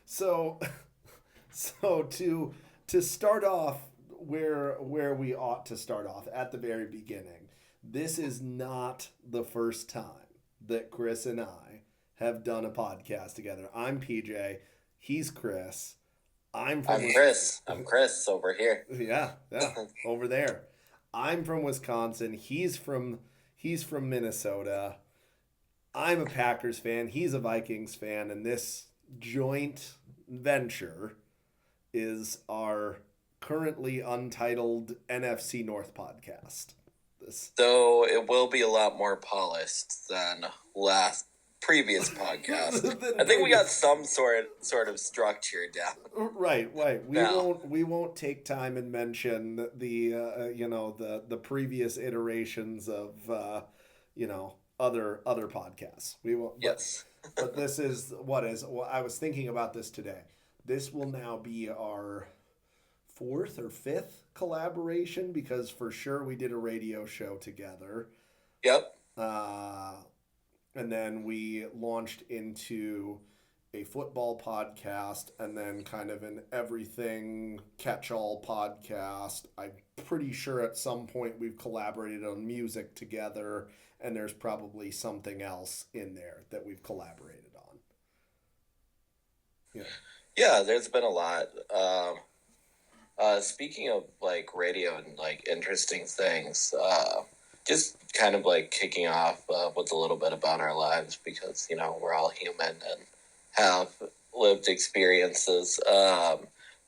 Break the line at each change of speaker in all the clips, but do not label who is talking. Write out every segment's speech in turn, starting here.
So, so to start off where we ought to start off at the very beginning, this is not the first time that Chris and I have done a podcast together. I'm PJ, he's Chris.
I'm Chris. I'm Chris over here.
Yeah, over there. I'm from Wisconsin. He's from Minnesota. I'm a Packers fan. He's a Vikings fan, and this joint venture is our currently untitled NFC North podcast.
Though it will be a lot more polished than previous podcast. I think we got some sort of structure down.
Right. We won't take time and mention the previous iterations of other podcasts. We won't.
Yes.
But this is I was thinking about this today. This will now be our fourth or fifth collaboration, because for sure we did a radio show together.
Yep.
And then we launched into a football podcast, and then kind of an everything catch-all podcast. I'm pretty sure at some point we've collaborated on music together, and there's probably something else in there that we've collaborated on.
Yeah, there's been a lot. Speaking of like radio and like interesting things, just kind of like kicking off with a little bit about our lives, because we're all human and have lived experiences.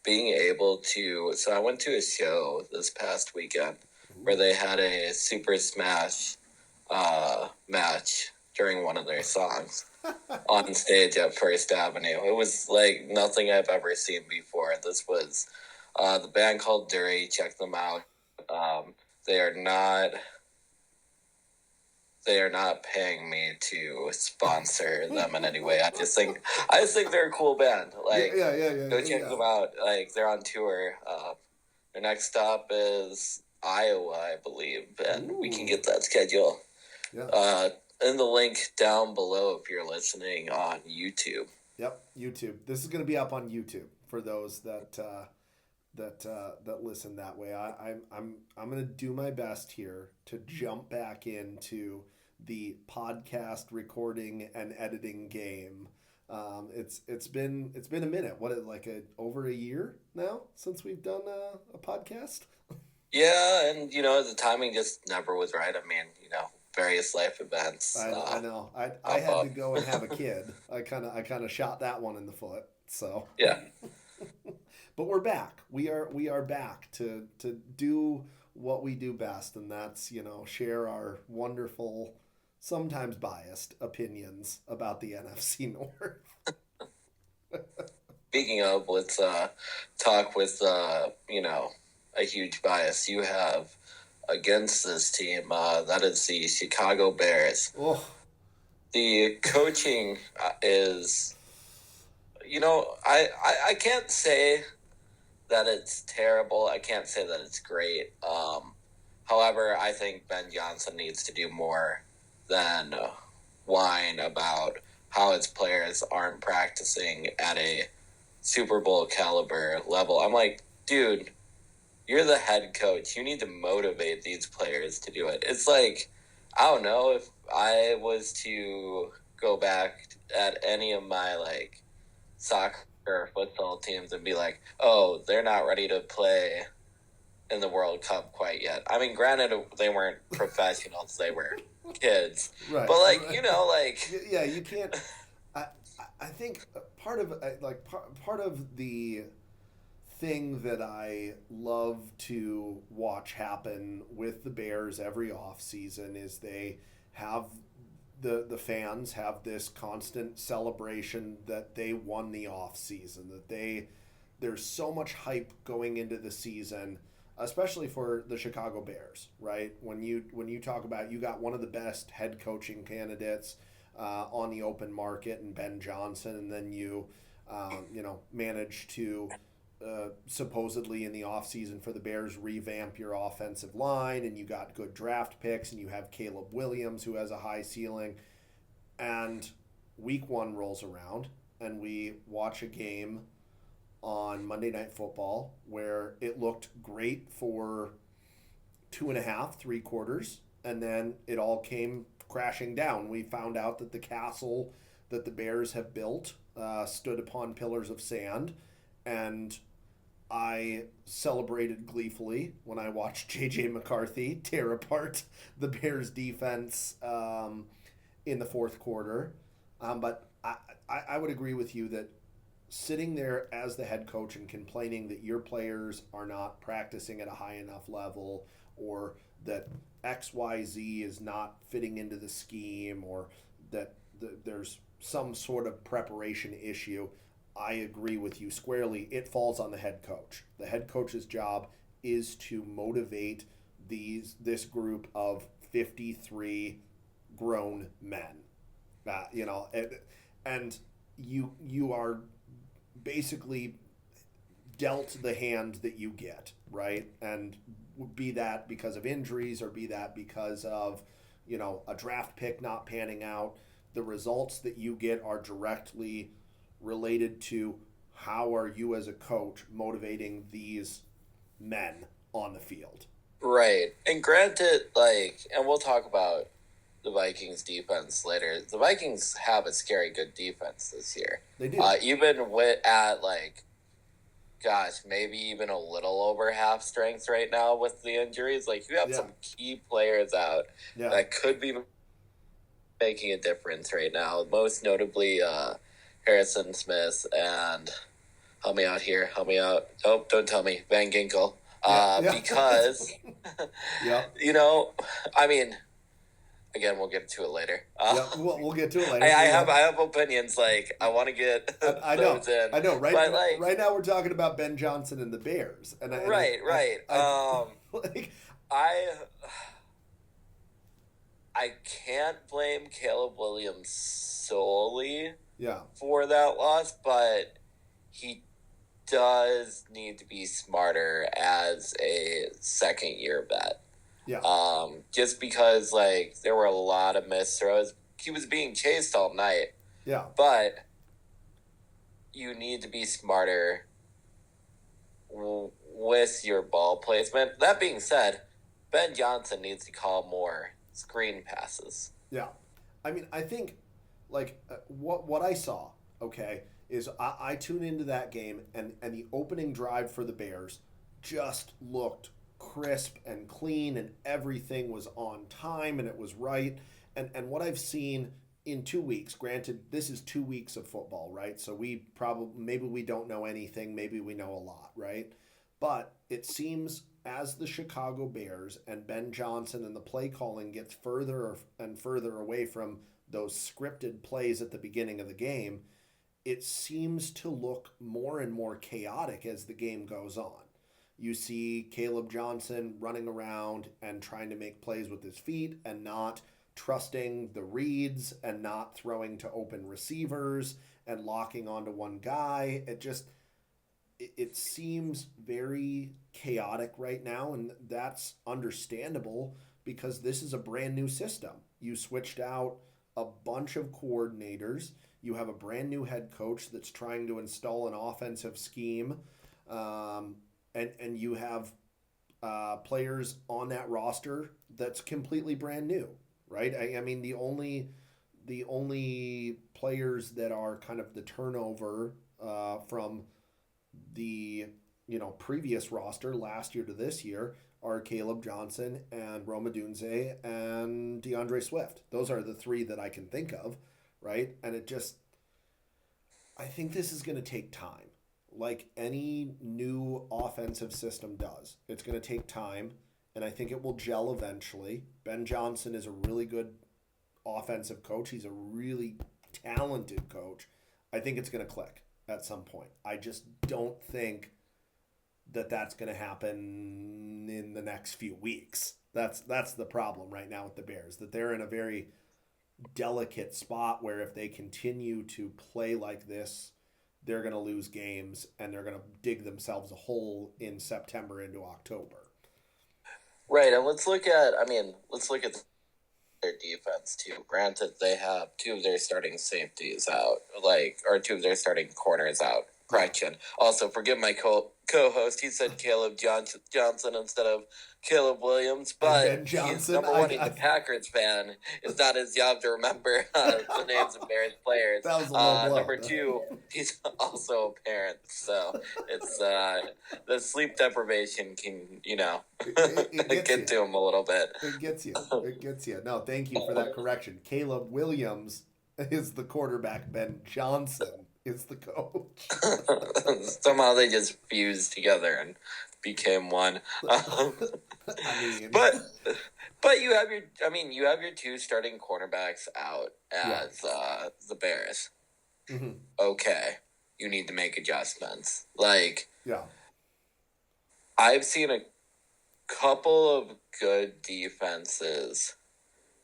Being able to, so I went to a show this past weekend where they had a Super Smash match during one of their songs on stage at First Avenue. It was like nothing I've ever seen before. This was the band called Dury. Check them out. They are not paying me to sponsor them in any way. I just think they're a cool band. Like, go check them out. Like, they're on tour. Their next stop is Iowa, I believe, and we can get that schedule. Yeah. In the link down below if you're listening on YouTube.
Yep, YouTube. This is going to be up on YouTube for those that listen that way. I'm going to do my best here to jump back into the podcast recording and editing game. It's been a minute. Over a year now since we've done a podcast?
Yeah, and the timing just never was right. I mean, various life events.
I know. I had to go and have a kid. I kind of shot that one in the foot. So
yeah.
But we're back. We are back to do what we do best, and that's share our wonderful, sometimes biased opinions about the NFC North.
Speaking of, let's talk with a huge bias you have against this team. That is the Chicago Bears.
Oh.
The coaching is, I can't say that it's terrible. I can't say that it's great. However, I think Ben Johnson needs to do more than whine about how his players aren't practicing at a Super Bowl caliber level. I'm like, dude, you're the head coach. You need to motivate these players to do it. It's like, I don't know, if I was to go back at any of my like soccer or football teams and be like, oh, they're not ready to play in the World Cup quite yet. I mean, granted, they weren't professionals; they were kids.
Right.
But like,
Right. Yeah, you can't. I I think part of part of the thing that I love to watch happen with the Bears every off season is they have the fans have this constant celebration that they won the off season, that there's so much hype going into the season, especially for the Chicago Bears, right? When you talk about, you got one of the best head coaching candidates on the open market and Ben Johnson, and then manage to supposedly in the offseason for the Bears revamp your offensive line, and you got good draft picks, and you have Caleb Williams who has a high ceiling. And week one rolls around, and we watch a game on Monday Night Football where it looked great for two and a half, three quarters, and then it all came crashing down. We found out that the castle that the Bears have built stood upon pillars of sand, and I celebrated gleefully when I watched JJ McCarthy tear apart the Bears defense in the fourth quarter. But I would agree with you that sitting there as the head coach and complaining that your players are not practicing at a high enough level, or that XYZ is not fitting into the scheme, or that there's some sort of preparation issue, I agree with you squarely. It falls on the head coach. The head coach's job is to motivate this group of 53 grown men. And you are basically dealt the hand that you get, right? And be that because of injuries, or be that because of a draft pick not panning out, the results that you get are directly related to how are you as a coach motivating these men on the field.
Right. And granted, like, and we'll talk about the Vikings defense later. The Vikings have a scary good defense this year.
They do.
Even at like, gosh, maybe even a little over half strength right now with the injuries. Like, you have some key players out that could be making a difference right now. Most notably, Harrison Smith and help me out here. Help me out. Oh, don't tell me Van Ginkel. Because I mean, again, we'll get to it later.
We'll get to it later.
I have opinions. Like, I want to get
I know.
those in.
I know. Right.
But, like,
right now, we're talking about Ben Johnson and the Bears.
Right. I can't blame Caleb Williams solely for that loss, but he does need to be smarter as a second year vet. Just because, like, there were a lot of missed throws. He was being chased all night. But you need to be smarter with your ball placement. That being said, Ben Johnson needs to call more screen passes.
I mean, I think, like, what I saw, okay, is I tuned into that game, and the opening drive for the Bears just looked crisp and clean, and everything was on time, and it was right. And what I've seen in 2 weeks, granted, this is 2 weeks of football, right? So maybe we don't know anything, maybe we know a lot, right? But it seems as the Chicago Bears and Ben Johnson and the play calling gets further and further away from those scripted plays at the beginning of the game, it seems to look more and more chaotic as the game goes on. You see Caleb Johnson running around and trying to make plays with his feet and not trusting the reads and not throwing to open receivers and locking onto one guy. It seems very chaotic right now, and that's understandable because this is a brand new system. You switched out a bunch of coordinators. You have a brand new head coach that's trying to install an offensive scheme, and you have players on that roster that's completely brand new, right? I mean, the only players that are kind of the turnover from the previous roster last year to this year are Caleb Johnson and Roma Dunze and DeAndre Swift. Those are the three that I can think of, right? And I think this is going to take time. Like any new offensive system does, it's going to take time, and I think it will gel eventually. Ben Johnson is a really good offensive coach. He's a really talented coach. I think it's going to click at some point. I just don't think that that's going to happen in the next few weeks. That's the problem right now with the Bears, that they're in a very delicate spot where if they continue to play like this, they're going to lose games and they're going to dig themselves a hole in September into October.
Right, and let's look at their defense too. Granted, they have two of their starting safeties out, or two of their starting corners out. Correction. Also, forgive my co-host. He said Caleb Johnson instead of Caleb Williams, but
Ben Johnson,
he's number one. He's a Packers fan. It's not his job to remember the names of Bears players.
That was a low blow.
Number two, he's also a parent, so it's the sleep deprivation can it get to him a little bit.
It gets you. No, thank you for that correction. Caleb Williams is the quarterback. Ben Johnson is the coach.
Somehow they just fused together and became one. But you have your two starting cornerbacks out as the Bears.
Mm-hmm.
Okay, you need to make adjustments.
Yeah,
I've seen a couple of good defenses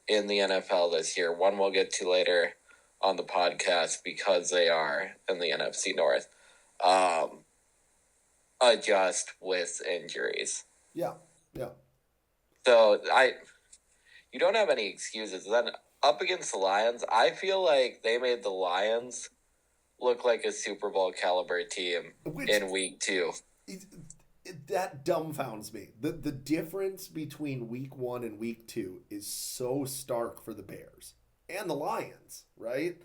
in the NFL this year. One we'll get to later on the podcast because they are in the NFC North. Adjust with injuries.
Yeah.
So you don't have any excuses. Then up against the Lions, I feel like they made the Lions look like a Super Bowl caliber team in week 2.
That dumbfounds me. The difference between week 1 and week 2 is so stark for the Bears and the Lions, right?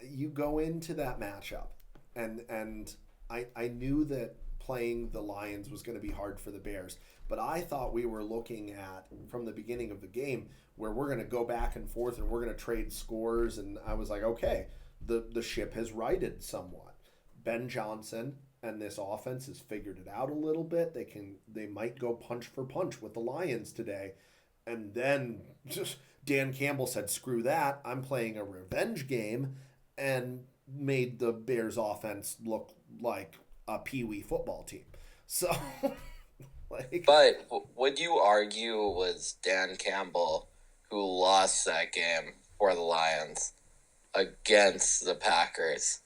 You go into that matchup, and I knew that playing the Lions was going to be hard for the Bears, but I thought we were looking at, from the beginning of the game, where we're going to go back and forth and we're going to trade scores, and I was like, okay, the ship has righted somewhat. Ben Johnson and this offense has figured it out a little bit. They might go punch for punch with the Lions today. And then just Dan Campbell said, screw that, I'm playing a revenge game, and made the Bears offense look like a peewee football team. So,
But would you argue it was Dan Campbell who lost that game for the Lions against the Packers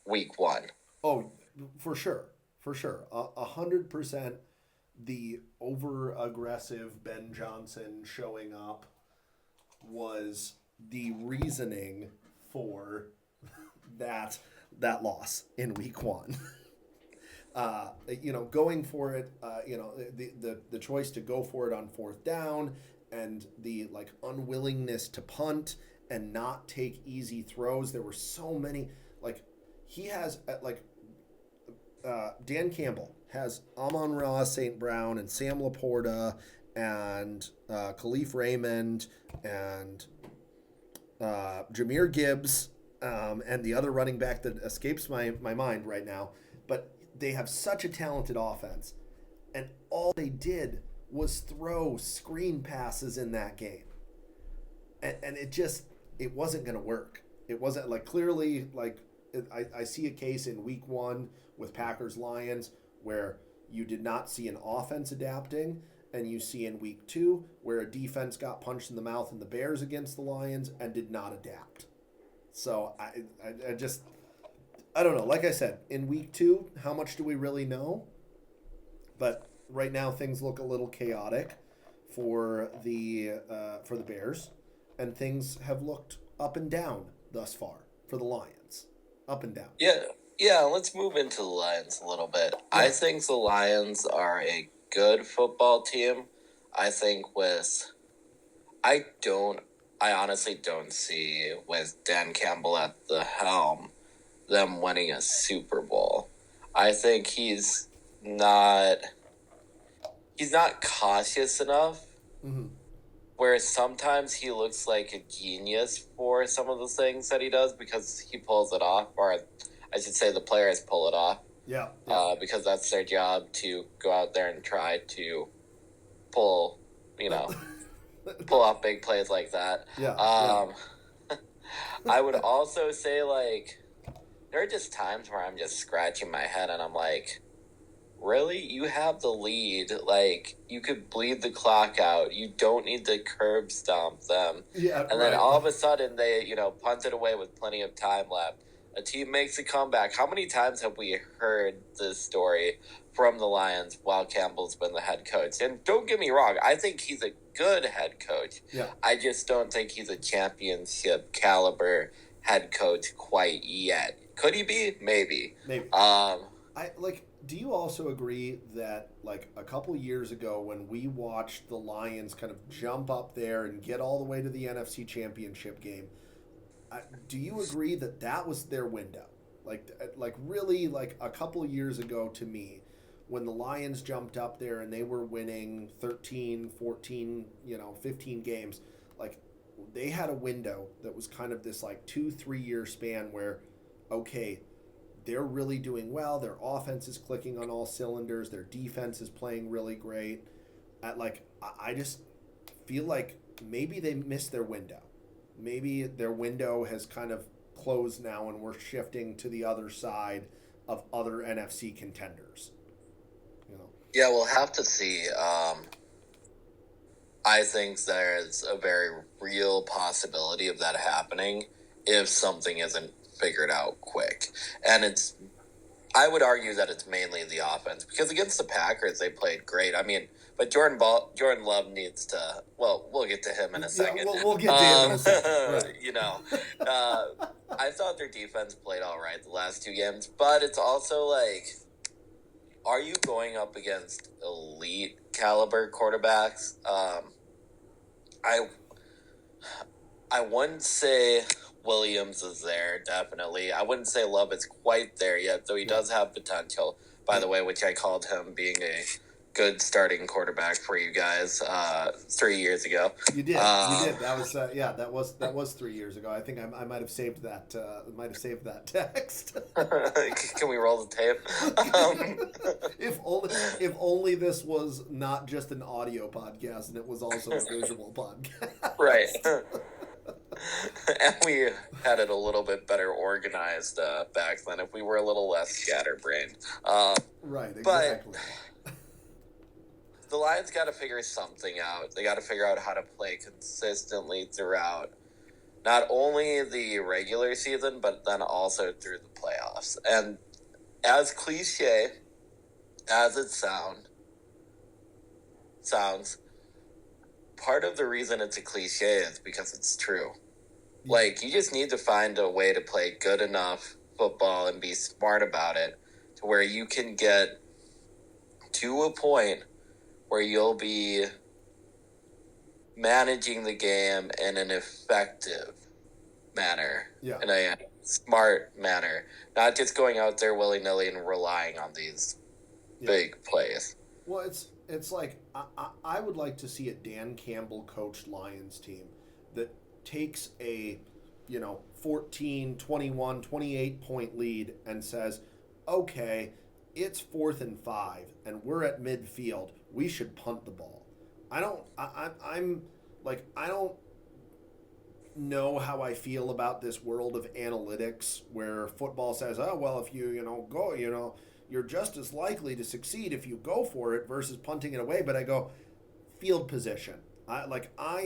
week 1?
Oh, for sure. 100%. The over-aggressive Ben Johnson showing up was the reasoning for that loss in week 1. Going for it, the choice to go for it on 4th down, and the unwillingness to punt and not take easy throws. There were so many, he has Dan Campbell has Amon-Ra St. Brown and Sam Laporta and Khalif Raymond and Jahmyr Gibbs and the other running back that escapes my mind right now. But they have such a talented offense, and all they did was throw screen passes in that game. And it wasn't going to work. It wasn't clearly I see a case in week 1 with Packers Lions where you did not see an offense adapting, and you see in week 2 where a defense got punched in the mouth in the Bears against the Lions and did not adapt. So I don't know. Like I said, in week 2, how much do we really know? But right now things look a little chaotic for the Bears, and things have looked up and down thus far for the Lions. Up and down.
Yeah, let's move into the Lions a little bit. Yeah. I think the Lions are a good football team. I think with I don't I honestly don't see with Dan Campbell at the helm them winning a Super Bowl. I think not he's not cautious enough.
Mm-hmm.
Where sometimes he looks like a genius for some of the things that he does because he pulls it off, or I should say the players pull it off.
Yeah.
Because that's their job to go out there and try to pull, pull off big plays like that.
Yeah.
I would also say, like, there are just times where I'm just scratching my head and I'm like, really? You have the lead. Like, you could bleed the clock out. You don't need to curb stomp them.
Yeah,
and then all of a sudden they, punt it away with plenty of time left. A team makes a comeback. How many times have we heard this story from the Lions while Campbell's been the head coach? And don't get me wrong, I think he's a good head coach.
Yeah.
I just don't think he's a championship caliber head coach quite yet. Could he be? Maybe.
Do you also agree that, like, a couple years ago when we watched the Lions kind of jump up there and get all the way to the NFC Championship game, do you agree that that was their window? Really, like, a couple years ago to me, when the Lions jumped up there and they were winning 13, 14, 15 games, like, they had a window that was kind of this, like, 2-3 year span where, okay, they're really doing well. Their offense is clicking on all cylinders. Their defense is playing really great. I just feel like maybe they missed their window. Maybe their window has kind of closed now, and we're shifting to the other side of other NFC contenders.
Yeah, we'll have to see. I think there's a very real possibility of that happening if something isn't figured out quick. And I would argue that it's mainly the offense, because against the Packers they played great. I mean, but Jordan Love needs to, well, we'll get to him in a second.
Yeah, we'll get to him in a second.
Right. I thought their defense played all right the last 2 games, but it's also like, are you going up against elite caliber quarterbacks? I wouldn't say Williams is there, definitely. I wouldn't say Love is quite there yet, though he does have potential, by the way, which I called him being a good starting quarterback for you guys 3 years ago.
You did. That was that was 3 years ago. I think I might have saved that. Might have saved that text.
Can we roll the tape?
If only this was not just an audio podcast and it was also a visual podcast.
Right. And we had it a little bit better organized back then if we were a little less scatterbrained.
Right, exactly.
But the Lions got to figure something out. They got to figure out how to play consistently throughout not only the regular season, but then also through the playoffs. And as cliche as it sounds, part of the reason it's a cliche is because it's true. Like, you just need to find a way to play good enough football and be smart about it to where you can get to a point where you'll be managing the game in an effective manner, in a smart manner, not just going out there willy-nilly and relying on these big plays.
Well, it's like I would like to see a Dan Campbell coached Lions team that takes a 14, 21, 28 point lead and says, okay, it's 4th and 5 and we're at midfield. We should punt the ball. I don't know how I feel about this world of analytics where football says, oh, well, if you go, you're just as likely to succeed if you go for it versus punting it away. But I go, field position. I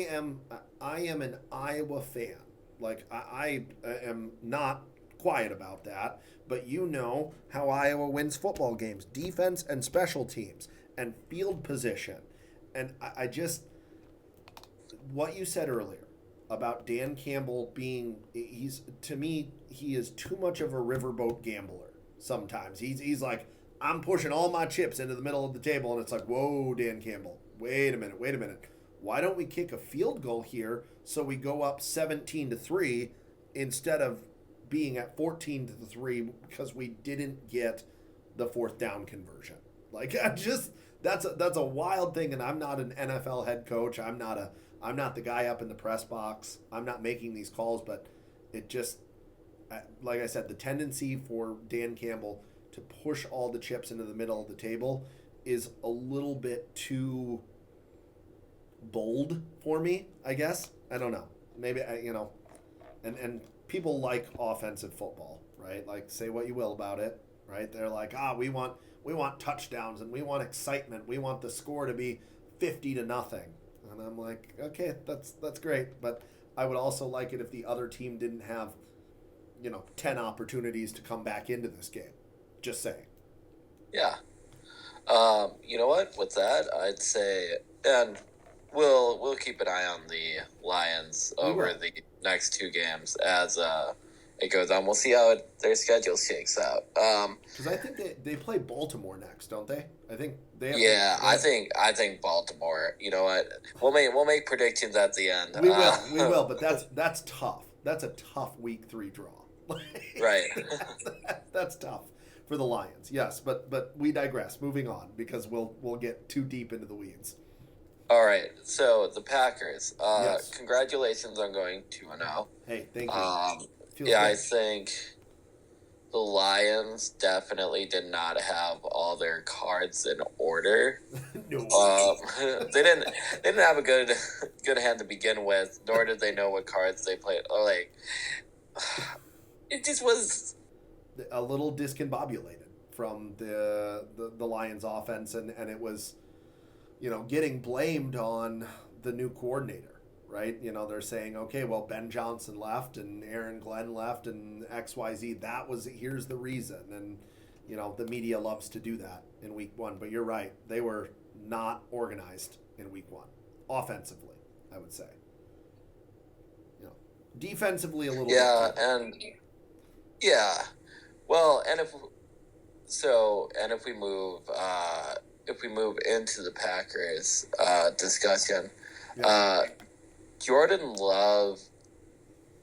am an Iowa fan. Like, I am not quiet about that, but how Iowa wins football games: defense and special teams and field position. And I just, what you said earlier about Dan Campbell to me, he is too much of a riverboat gambler sometimes. He's like, I'm pushing all my chips into the middle of the table, and it's like, whoa, Dan Campbell, wait a minute. Why don't we kick a field goal here so we go up 17-3 instead of being at 14-3 because we didn't get the fourth down conversion? Like, I just that's a wild thing, and I'm not an NFL head coach. I'm not the guy up in the press box. I'm not making these calls, but it just, like I said, the tendency for Dan Campbell to push all the chips into the middle of the table is a little bit too bold for me, I guess. I don't know. Maybe and people like offensive football, right? Like, say what you will about it, right? They're like, we want touchdowns and we want excitement. We want the score to be 50-0. And I'm like, okay, that's great, but I would also like it if the other team didn't have 10 opportunities to come back into this game. Just saying.
Yeah. You know what? With that, I'd say, and we'll keep an eye on the Lions over the next two games as it goes on. We'll see how their schedule shakes out.
Because I think they play Baltimore next, don't they? I think they have.
Yeah, I think Baltimore. You know what? We'll make predictions at the end.
We will, but that's tough. That's a tough week 3 draw.
Right.
That's tough for the Lions. Yes, but we digress. Moving on, because we'll get too deep into the weeds.
All right. So the Packers.
Yes.
Congratulations on going 2-0.
Hey, thank you.
Yeah, good. I think the Lions definitely did not have all their cards in order.
No.
They didn't have a good hand to begin with, nor did they know what cards they played. Like, it just was
a little discombobulated from the Lions offense, and it was, getting blamed on the new coordinator, right? They're saying, okay, well, Ben Johnson left and Aaron Glenn left and XYZ. Here's the reason. And, the media loves to do that in week 1. But you're right. They were not organized in week 1. Offensively, I would say. Defensively a little bit.
Yeah. Well, and if we move into the Packers discussion, Jordan Love,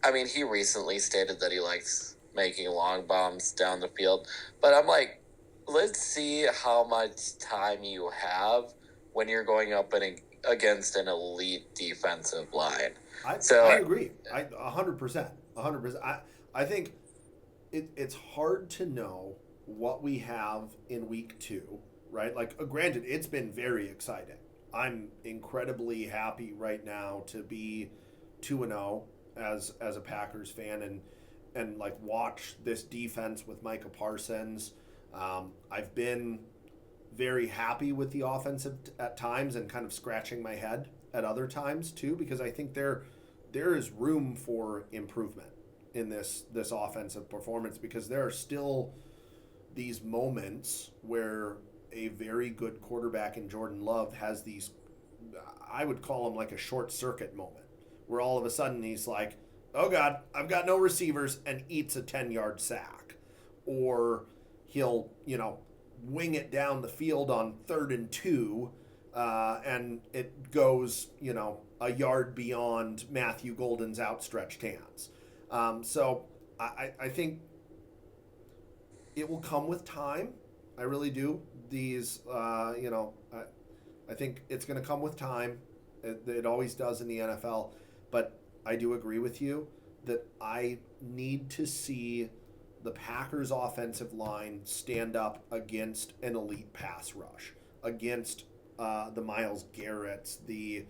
I mean, he recently stated that he likes making long bombs down the field, but I'm like, let's see how much time you have when you're going up against an elite defensive line.
I agree. 100%. I think it's hard to know what we have in week 2, right? Like, granted, it's been very exciting. I'm incredibly happy right now to be 2-0 as a Packers fan and like watch this defense with Micah Parsons. I've been very happy with the offense at times and kind of scratching my head at other times too, because I think there is room for improvement in this offensive performance, because there are still these moments where a very good quarterback in Jordan Love has these, I would call them like a short circuit moment, where all of a sudden he's like, oh God, I've got no receivers, and eats a 10-yard sack. Or he'll, wing it down the field on 3rd and 2, and it goes, a yard beyond Matthew Golden's outstretched hands. So I think it will come with time. I really do. These, I think it's going to come with time. It always does in the NFL. But I do agree with you that I need to see the Packers' offensive line stand up against an elite pass rush, against the Myles Garretts, the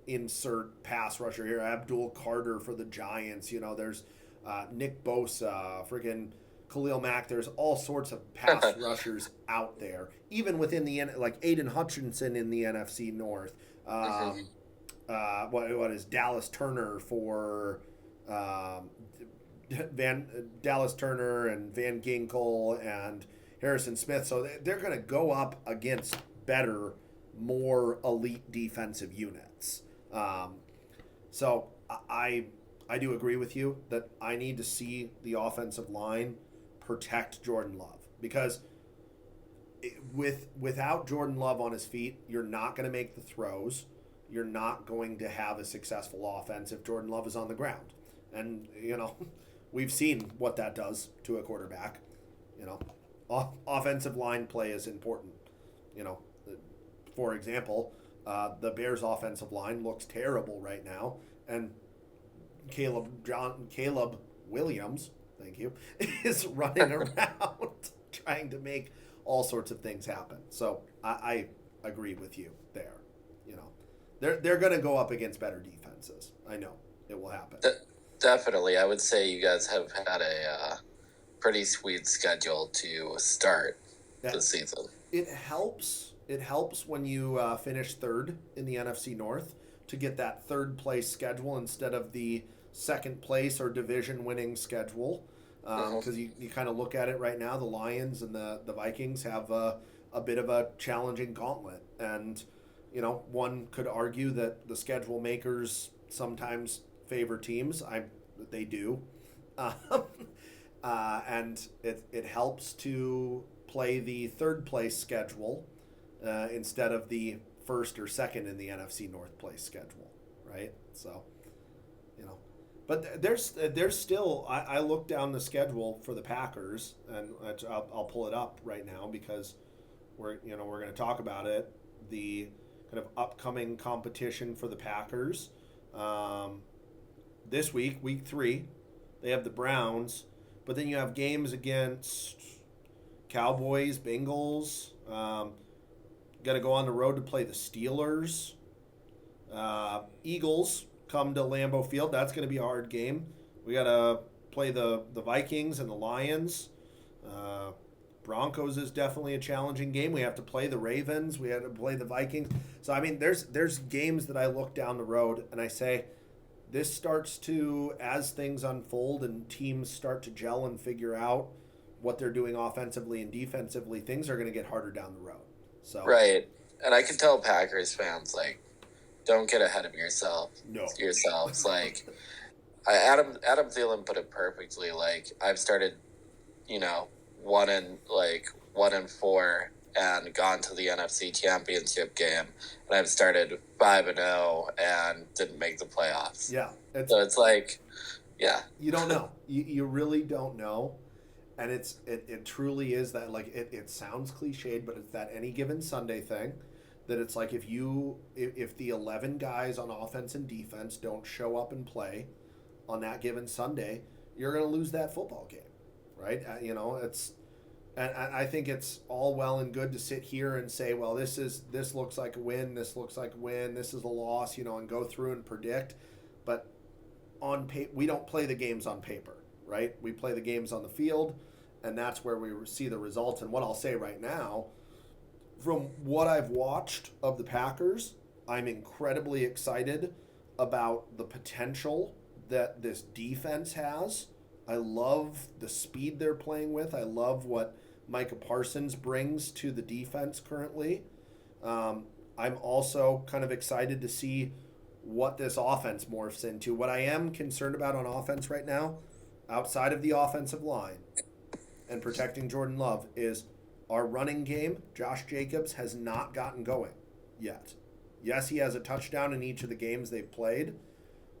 insert pass rusher here, Abdul Carter for the Giants. There's Nick Bosa, friggin' Khalil Mack. There's all sorts of pass rushers out there, even within the like Aiden Hutchinson in the NFC North. What is Dallas Turner for Dallas Turner and Van Ginkel and Harrison Smith. So they're going to go up against better, more elite defensive units. So I do agree with you that I need to see the offensive line protect Jordan Love. because without Jordan Love on his feet, you're not going to make the throws. You're not going to have a successful offense if Jordan Love is on the ground. And, we've seen what that does to a quarterback. Offensive line play is important. For example, the Bears' offensive line looks terrible right now, and Caleb Williams, thank you, is running around trying to make all sorts of things happen. So I agree with you there. They're going to go up against better defenses. I know it will happen.
Definitely, I would say you guys have had a pretty sweet schedule to start the season.
It helps. It helps when you finish third in the NFC North to get that third place schedule instead of the second place or division winning schedule. Because you kind of look at it right now, the Lions and the Vikings have a bit of a challenging gauntlet. And, one could argue that the schedule makers sometimes favor teams. They do. And it helps to play the third place schedule instead of the first or second in the NFC North place schedule, right? So, but there's still. I look down the schedule for the Packers, and I'll pull it up right now because we're going to talk about it. The kind of upcoming competition for the Packers this week 3, they have the Browns, but then you have games against Cowboys, Bengals. Got to go on the road to play the Steelers. Eagles come to Lambeau Field. That's going to be a hard game. We got to play the Vikings and the Lions. Broncos is definitely a challenging game. We have to play the Ravens. We have to play the Vikings. So, there's games that I look down the road and I say, this starts to, as things unfold and teams start to gel and figure out what they're doing offensively and defensively, things are going to get harder down the road. So
right, and I can tell Packers fans don't get ahead of yourselves. Adam Thielen put it perfectly. I've started, 1-4 and gone to the NFC Championship game, and I've started 5-0 and didn't make the playoffs.
Yeah,
so it's yeah,
you don't know. You really don't know. And it truly is that, it sounds cliched, but it's that any given Sunday thing, that it's if the 11 guys on offense and defense don't show up and play on that given Sunday, you're going to lose that football game, right? And I think it's all well and good to sit here and say, well, this looks like a win, this looks like a win, this is a loss, and go through and predict. But on paper, we don't play the games on paper, right? We play the games on the field, and that's where we see the results. And what I'll say right now, from what I've watched of the Packers, I'm incredibly excited about the potential that this defense has. I love the speed they're playing with. I love what Micah Parsons brings to the defense currently. I'm also kind of excited to see what this offense morphs into. What I am concerned about on offense right now, outside of the offensive line and protecting Jordan Love, is our running game. Josh Jacobs has not gotten going yet. Yes, he has a touchdown in each of the games they've played,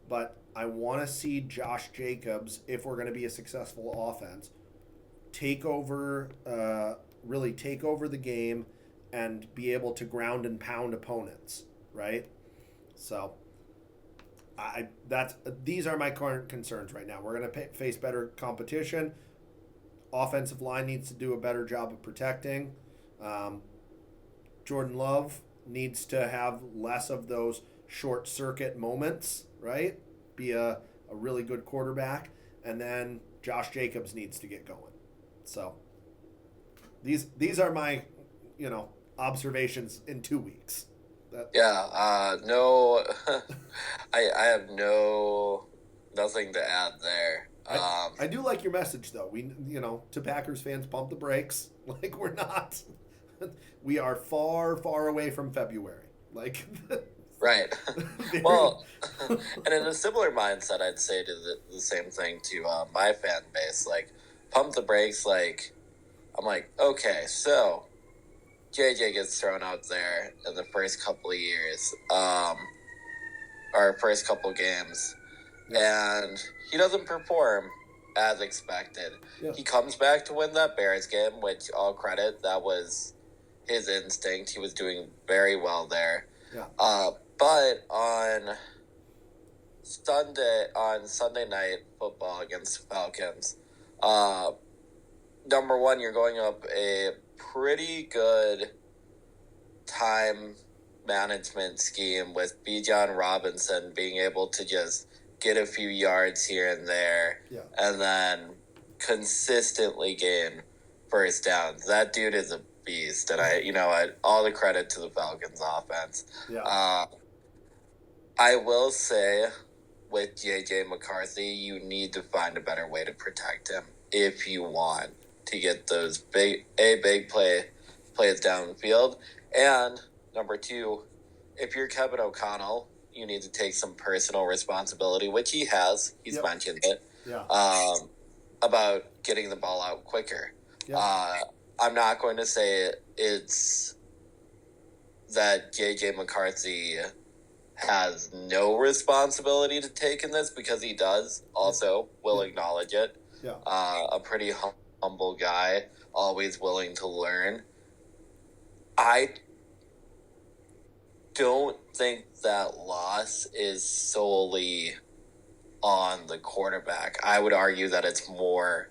but I want to see Josh Jacobs, if we're going to be a successful offense, really take over the game and be able to ground and pound opponents, right? So these are my current concerns right now. We're going to face better competition. Offensive line needs to do a better job of protecting. Jordan Love needs to have less of those short circuit moments, right? Be a really good quarterback. And then Josh Jacobs needs to get going. So these are my, observations in 2 weeks.
No, I have nothing to add there.
I do like your message, though. We, to Packers fans, pump the brakes. We're not. We are far, far away from February.
Right. Well, and in a similar mindset, I'd say to the same thing to my fan base. Pump the brakes. I'm like, okay, so JJ gets thrown out there in the first couple of years, or first couple games, and he doesn't perform as expected.
Yeah.
He comes back to win that Bears game, which all credit, that was his instinct. He was doing very well there.
Yeah.
But on Sunday night football against the Falcons, number one, you're going up a pretty good time management scheme with Bijan Robinson being able to just get a few yards here and there, and then consistently gain first downs. That dude is a beast, and all the credit to the Falcons offense.
Yeah.
I will say, with JJ McCarthy, you need to find a better way to protect him if you want to get those big plays downfield. And number two, if you're Kevin O'Connell, you need to take some personal responsibility, which he has. He's mentioned it.
Yeah.
About getting the ball out quicker.
Yeah.
I'm not going to say it's that JJ McCarthy has no responsibility to take in this, because he does. Also, will acknowledge it.
Yeah.
A pretty humble guy, always willing to learn. I don't think that loss is solely on the quarterback. I would argue that it's more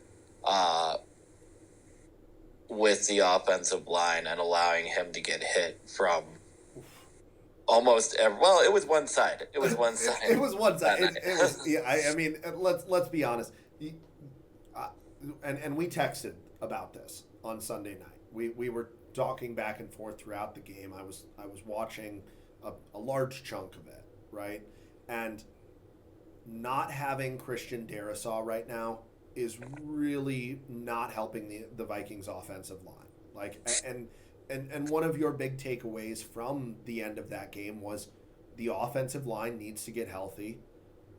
with the offensive line and allowing him to get hit from almost it was one side. It was one side.
It was one side. It was. Yeah. I mean, let's be honest. And we texted about this on Sunday night. We were talking back and forth throughout the game. I was watching a large chunk of it, right? And not having Christian Darrisaw right now is really not helping the Vikings offensive line. Like, and one of your big takeaways from the end of that game was the offensive line needs to get healthy.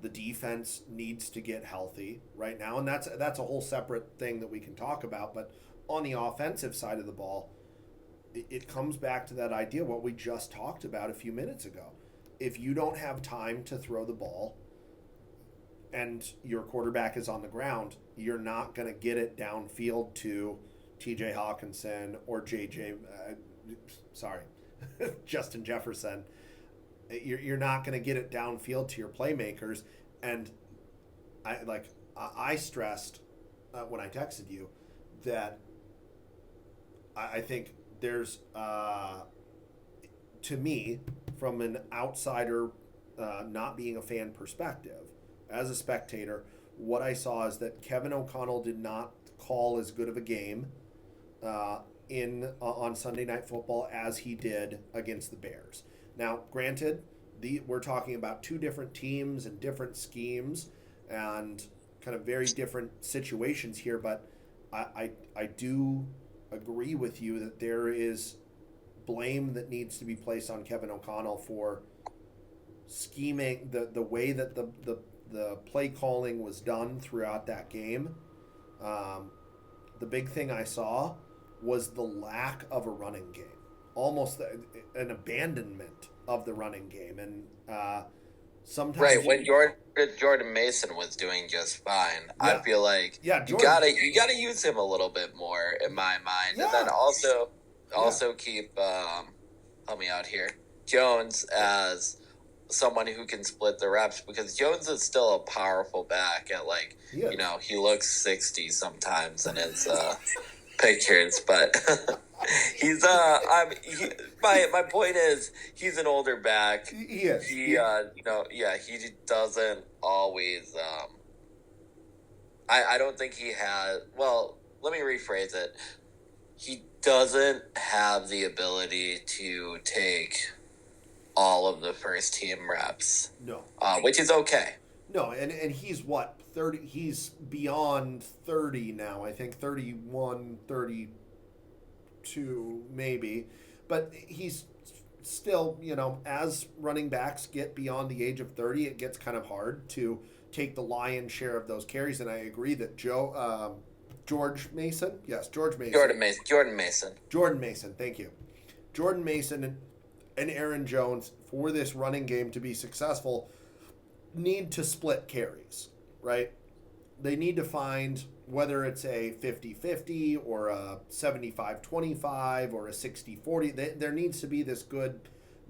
The defense needs to get healthy right now, and that's a whole separate thing that we can talk about. But on the offensive side of the ball, it comes back to that idea, what we just talked about a few minutes ago. If you don't have time to throw the ball and your quarterback is on the ground, you're not going to get it downfield to TJ Hawkinson or Justin Jefferson. You're not going to get it downfield to your playmakers. And I stressed when I texted you that I think there's, to me, from an outsider, not being a fan perspective, as a spectator, what I saw is that Kevin O'Connell did not call as good of a game on Sunday Night Football as he did against the Bears. Now, granted, we're talking about two different teams and different schemes and kind of very different situations here, but I do agree with you that there is blame that needs to be placed on Kevin O'Connell for scheming, the way that the play calling was done throughout that game. The big thing I saw was the lack of a running game, almost an abandonment of the running game, and sometimes
when Jordan Mason was doing just fine, I feel like you gotta use him a little bit more in my mind, and then also keep help me out here, Jones as someone who can split the reps, because Jones is still a powerful back at he looks 60 sometimes in his pictures, but he's my point is he's an older back.
He is.
He doesn't always I don't think he has, well, let me rephrase it. He doesn't have the ability to take all of the first team reps.
No.
Which is okay.
No, and he's what, 30, he's beyond 30 now, I think 31, 32 maybe, but he's still, as running backs get beyond the age of 30, it gets kind of hard to take the lion's share of those carries, and I agree that George Mason? Yes, George Mason.
Jordan Mason.
Thank you. Jordan Mason and Aaron Jones, for this running game to be successful, need to split carries, right? They need to find whether it's a 50-50 or a 75-25 or a 60-40. There needs to be this good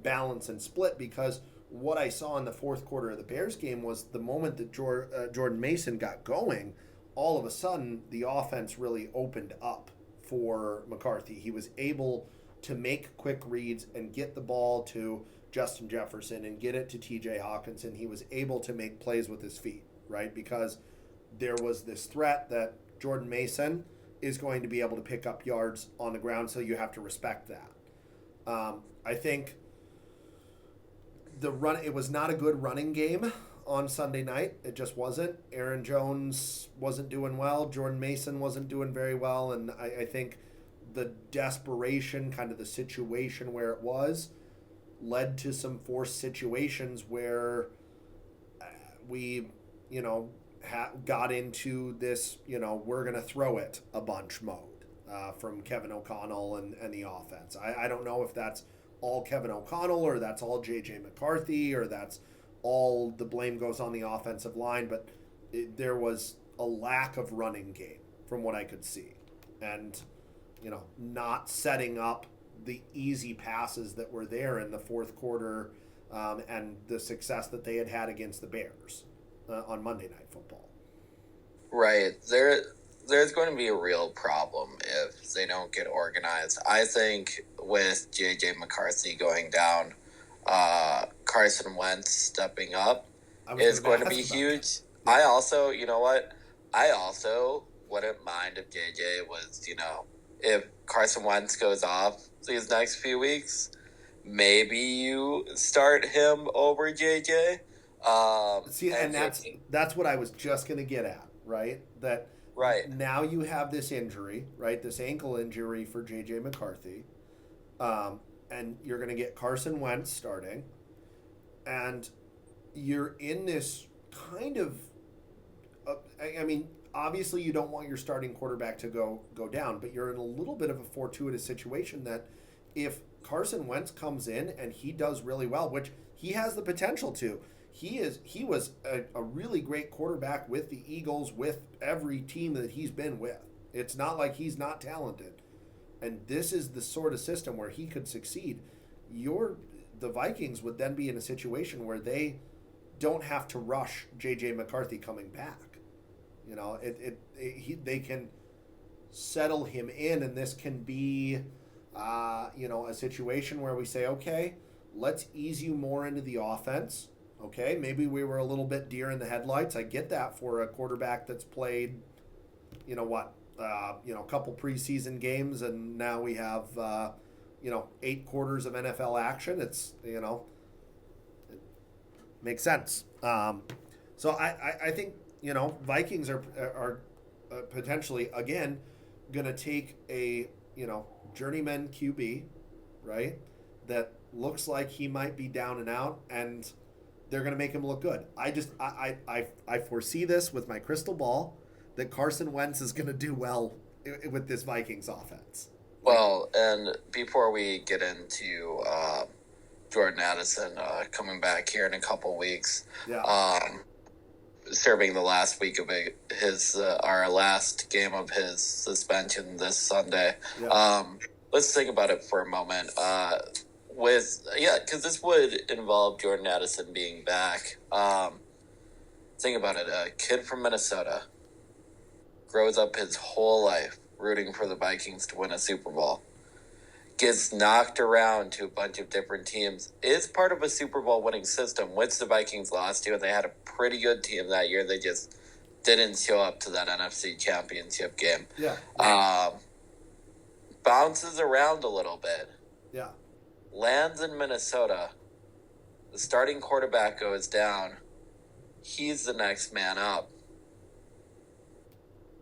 balance and split, because what I saw in the fourth quarter of the Bears game was the moment that Jordan Mason got going, all of a sudden the offense really opened up for McCarthy. He was able to make quick reads and get the ball to Justin Jefferson and get it to TJ Hawkinson. He was able to make plays with his feet, right? Because there was this threat that Jordan Mason is going to be able to pick up yards on the ground, so you have to respect that. I think it was not a good running game on Sunday night. It just wasn't. Aaron Jones wasn't doing well. Jordan Mason wasn't doing very well. And I think the desperation, kind of the situation where it was, led to some forced situations where we, got into this, we're going to throw it a bunch mode from Kevin O'Connell and the offense. I don't know if that's all Kevin O'Connell or that's all JJ McCarthy or that's all the blame goes on the offensive line, but there was a lack of running game from what I could see. And, not setting up the easy passes that were there in the fourth quarter and the success that they had against the Bears on Monday Night Football.
Right. There's going to be a real problem if they don't get organized. I think with JJ McCarthy going down, Carson Wentz stepping up is going to be huge.
Yeah.
I also, I also wouldn't mind if JJ was, if Carson Wentz goes off these next few weeks, maybe you start him over JJ.
And that's what I was just going to get at, right? That
right
now you have this injury, right? This ankle injury for JJ McCarthy, and you're going to get Carson Wentz starting, and you're in this kind of, obviously you don't want your starting quarterback to go down, but you're in a little bit of a fortuitous situation that if Carson Wentz comes in and he does really well, which he has the potential to, he was a really great quarterback with the Eagles, with every team that he's been with. It's not like he's not talented. And this is the sort of system where he could succeed. The Vikings would then be in a situation where they don't have to rush JJ McCarthy coming back. They can settle him in, and this can be, a situation where we say, okay, let's ease you more into the offense. Okay, maybe we were a little bit deer in the headlights. I get that for a quarterback that's played, a couple preseason games, and now we have, 8 quarters of NFL action. It's, it makes sense. So I think, Vikings are potentially, again, going to take a, journeyman QB, right, that looks like he might be down and out, and they're going to make him look good. I foresee this with my crystal ball, that Carson Wentz is going to do well with this Vikings offense.
Well, and before we get into Jordan Addison coming back here in a couple weeks, serving the last week of our last game of his suspension this Sunday. Let's think about it for a moment. Because this would involve Jordan Addison being back. Think about it. A kid from Minnesota grows up his whole life rooting for the Vikings to win a Super Bowl. Gets knocked around to a bunch of different teams. Is part of a Super Bowl winning system, which the Vikings lost to. They had a pretty good team that year. They just didn't show up to that NFC Championship game. Bounces around a little bit. Lands in Minnesota. The starting quarterback goes down. He's the next man up.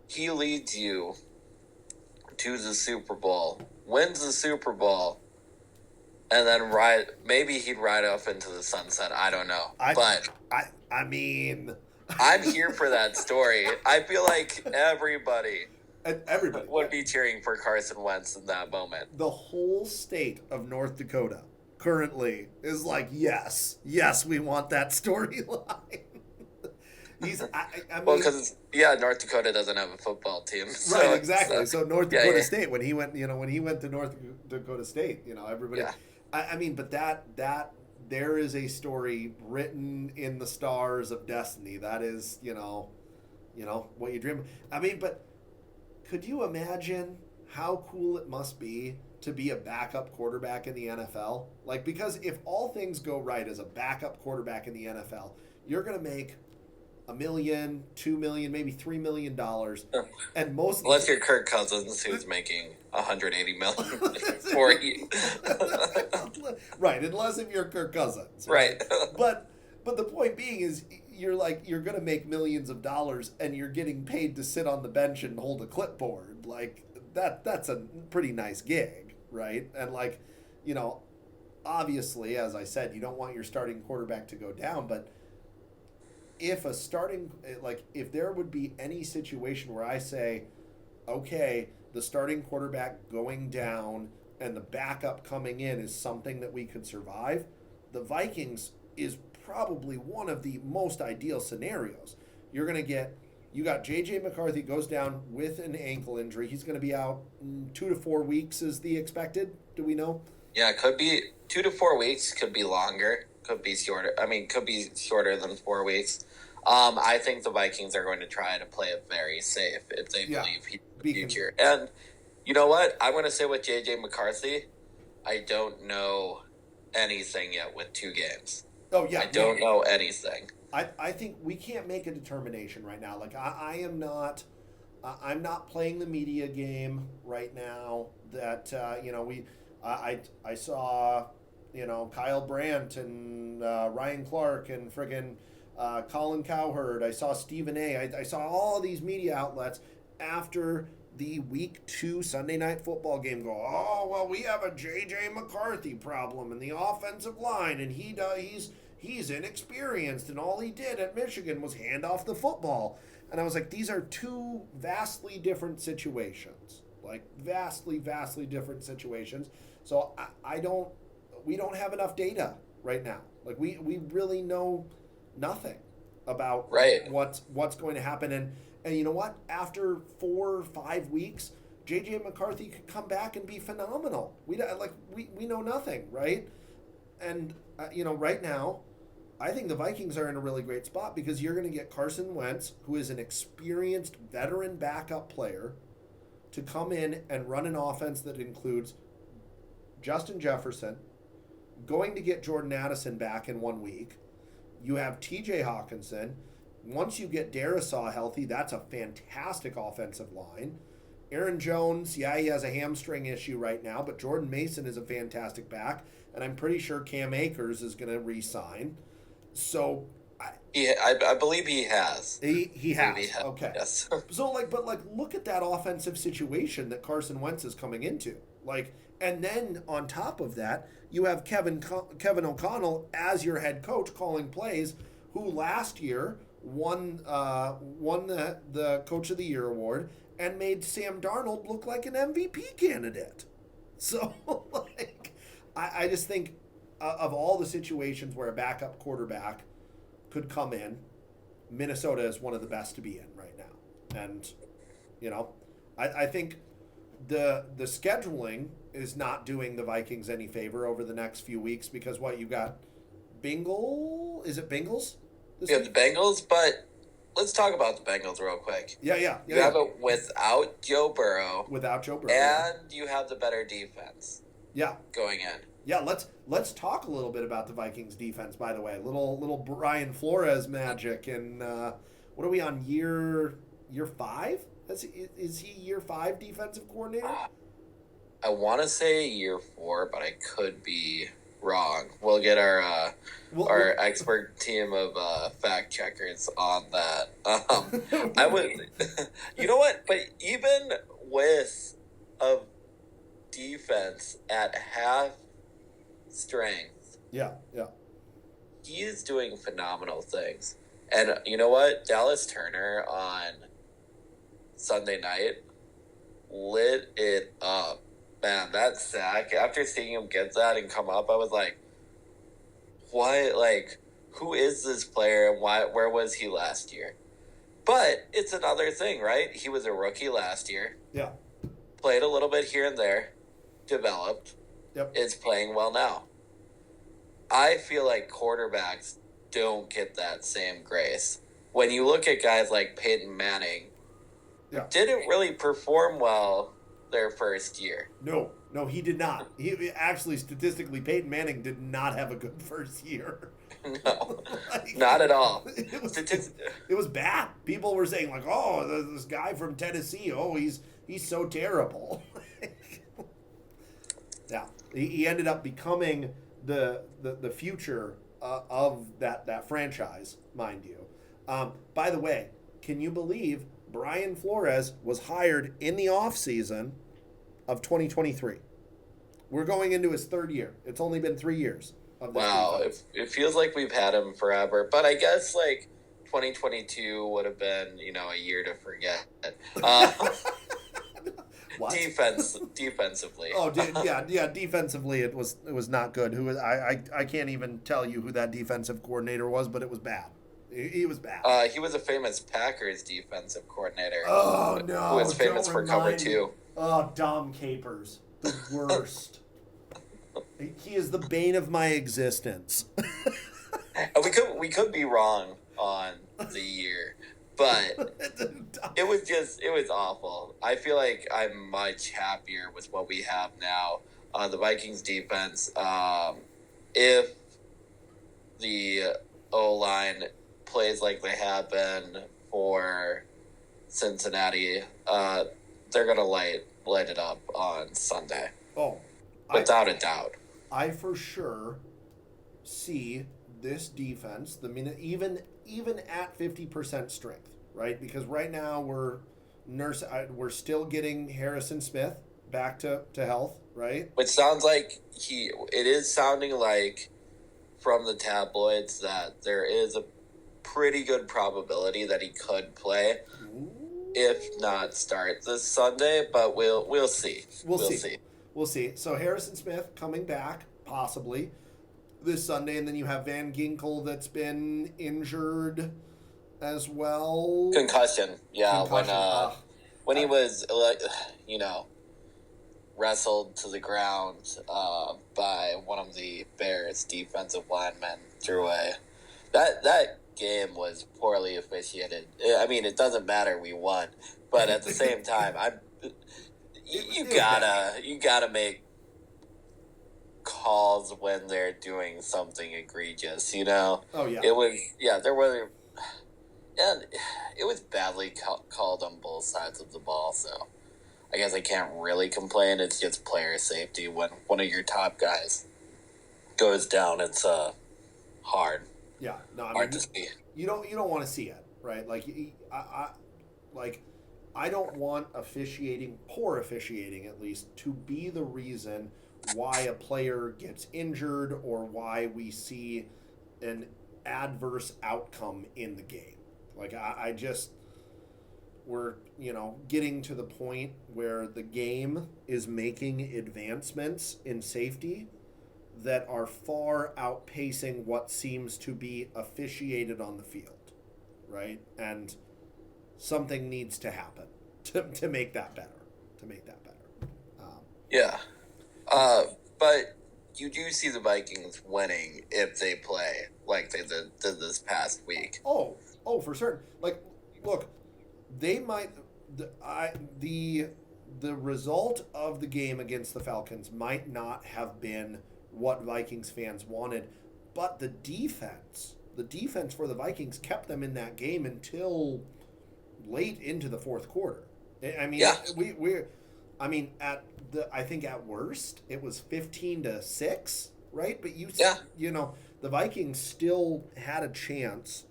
He leads you to the Super Bowl, wins the Super Bowl, and then maybe he'd ride off into the sunset. I don't know.
I mean,
I'm here for that story. I feel like everybody
And everybody
would be cheering for Carson Wentz in that moment.
The whole state of North Dakota currently is like, yes, we want that storyline. I
Well,
mean,
because North Dakota doesn't have a football team, so,
right, exactly. So North Dakota
yeah.
State, when he went to North Dakota State, everybody.
Yeah.
I mean, but that there is a story written in the stars of destiny. That is, what you dream. I mean, but could you imagine how cool it must be to be a backup quarterback in the NFL? Like, because if all things go right as a backup quarterback in the NFL, you're going to make $1 million, $2 million, maybe $3 million, and most
unless you're Kirk Cousins, who's making $180 million for you,
right? Unless if you're Kirk Cousins,
right?
but the point being is, you're going to make millions of dollars, and you're getting paid to sit on the bench and hold a clipboard. Like that's a pretty nice gig, right? And obviously, as I said, you don't want your starting quarterback to go down, but if if there would be any situation where I say, okay, the starting quarterback going down and the backup coming in is something that we could survive, the Vikings is probably one of the most ideal scenarios. You got JJ McCarthy goes down with an ankle injury. He's going to be out 2 to 4 weeks is the expected. Do we know?
Yeah, it could be 2 to 4 weeks, could be longer, could be shorter. I mean, could be shorter than 4 weeks. I think the Vikings are going to try to play it very safe if they believe he's the future. And you know what? I'm going to say with JJ McCarthy, I don't know anything yet with 2 games.
Oh, yeah.
I don't know anything.
I think we can't make a determination right now. Like, I'm not playing the media game right now that, I saw, Kyle Brandt and Ryan Clark and friggin' Colin Cowherd. I saw Stephen A. I saw all these media outlets after the week 2 Sunday night football game go, oh, well, we have a JJ McCarthy problem in the offensive line, and he's inexperienced, and all he did at Michigan was hand off the football. And I was like, these are 2 vastly different situations. Like, vastly different situations. So we don't have enough data right now. Like, we really know nothing about what's going to happen. And you know what? After 4 or 5 weeks, JJ McCarthy could come back and be phenomenal. We know nothing, right? And right now, I think the Vikings are in a really great spot because you're going to get Carson Wentz, who is an experienced veteran backup player, to come in and run an offense that includes Justin Jefferson, going to get Jordan Addison back in 1 week. You have TJ Hawkinson. Once you get Darisaw healthy, that's a fantastic offensive line. Aaron Jones, he has a hamstring issue right now, but Jordan Mason is a fantastic back, and I'm pretty sure Cam Akers is going to re-sign. So,
I believe he has.
He has. Okay.
Yes.
So, look at that offensive situation that Carson Wentz is coming into. And then on top of that, you have Kevin O'Connell as your head coach calling plays, who last year won the Coach of the Year award and made Sam Darnold look like an MVP candidate. So, I just think of all the situations where a backup quarterback could come in, Minnesota is one of the best to be in right now. And, I think the scheduling is not doing the Vikings any favor over the next few weeks because you got Is it Bengals?
Yeah, the Bengals, but let's talk about the Bengals real quick.
Yeah.
You have it without Joe Burrow. And you have the better defense.
Yeah.
Going in.
Yeah, let's talk a little bit about the Vikings defense, by the way. Little Brian Flores magic. And what are we on, year 5? Is he year 5 defensive coordinator?
I want to say year 4, but I could be wrong. We'll get our expert team of fact checkers on that. I would, you know what? But even with a defense at half strength,
yeah,
he is doing phenomenal things. And you know what? Dallas Turner on Sunday night lit it up. Man, that sack, after seeing him get that and come up, I was like, what? Like, who is this player and where was he last year? But it's another thing, right? He was a rookie last year.
Yeah.
Played a little bit here and there. Developed.
Yep.
Is playing well now. I feel like quarterbacks don't get that same grace. When you look at guys like Peyton Manning, didn't really perform well their first year.
No, he did not. He actually, statistically, Peyton Manning did not have a good first year.
No, not at all.
It was bad. People were saying like, "Oh, this guy from Tennessee. Oh, he's so terrible." Yeah, he ended up becoming the future of that franchise, mind you. By the way, can you believe Brian Flores was hired in the offseason of 2023? We're going into his third year. It's only been 3 years.
Wow, it feels like we've had him forever. But I guess, like, 2022 would have been, a year to forget. Defensively.
Oh, yeah. Defensively, it was not good. I can't even tell you who that defensive coordinator was, but it was bad. He was bad.
He was a famous Packers defensive coordinator.
Oh no!
Who was famous for cover 2.
Oh, Dom Capers, the worst. He is the bane of my existence.
We could be wrong on the year, but it was awful. I feel like I'm much happier with what we have now on the Vikings defense. If the O-line plays like they have been for Cincinnati, they're gonna light it up on Sunday.
Oh,
without a doubt.
I for sure see this defense, even at 50% strength, right? Because right now we're still getting Harrison Smith back to health, right?
Which sounds like it is sounding like from the tabloids that there is a pretty good probability that he could play. Ooh. If not start this Sunday, but we'll see.
We'll see. We'll see. So Harrison Smith coming back, possibly, this Sunday, and then you have Van Ginkel that's been injured as well.
Concussion. Yeah, when he was, wrestled to the ground by one of the Bears' defensive linemen through that game was poorly officiated. I mean, it doesn't matter, we won, but at the same time, you gotta make calls when they're doing something egregious,
Oh yeah.
It was badly called on both sides of the ball, so I guess I can't really complain. It's just player safety. When one of your top guys goes down, it's hard.
Yeah, no,
hard to see.
You don't want to see it, right? Like I don't want poor officiating at least, to be the reason why a player gets injured or why we see an adverse outcome in the game. Like we're getting to the point where the game is making advancements in safety that are far outpacing what seems to be officiated on the field, right? And something needs to happen to make that better.
Yeah. But you do see the Vikings winning if they play like they did this past week.
Oh, for certain. Like, look, they might the result of the game against the Falcons might not have been what Vikings fans wanted, but the defense for the Vikings kept them in that game until late into the fourth quarter. I mean, I think at worst it was 15-6, right? But the Vikings still had a chance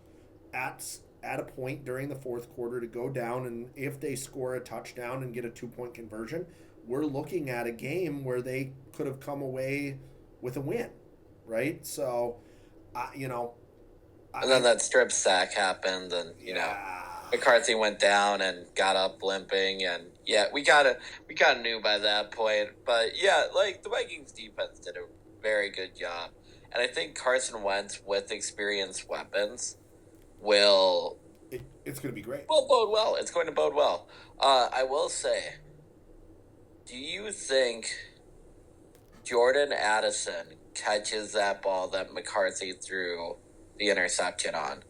at a point during the fourth quarter to go down, and if they score a touchdown and get a 2-point conversion, we're looking at a game where they could have come away with a win, right? So,
and then that strip sack happened, and McCarthy went down and got up limping, and yeah, we kind of knew by that point. But yeah, like the Vikings defense did a very good job, and I think Carson Wentz with experienced weapons will
It's going to be great.
will bode well. It's going to bode well. I will say, do you think Jordan Addison catches that ball that McCarthy threw the interception on?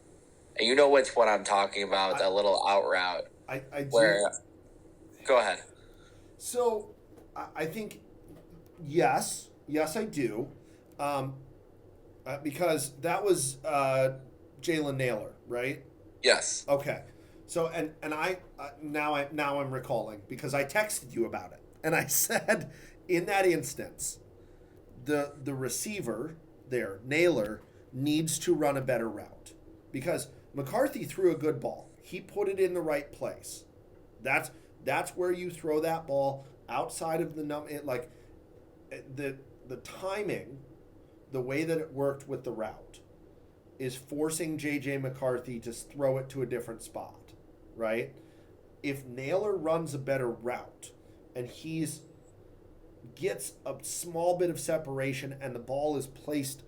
And you know which one I'm talking about, that little out route.
I do.
Where, go ahead.
So, I think, yes, I do. Because that was Jalen Naylor, right?
Yes.
Okay. So, and I now I'm recalling because I texted you about it. And I said in that instance, the receiver there, Naylor, needs to run a better route because McCarthy threw a good ball. He put it in the right place. That's where you throw that ball outside of the the timing, the way that it worked with the route is forcing JJ McCarthy to throw it to a different spot, right? If Naylor runs a better route and gets a small bit of separation and the ball is placed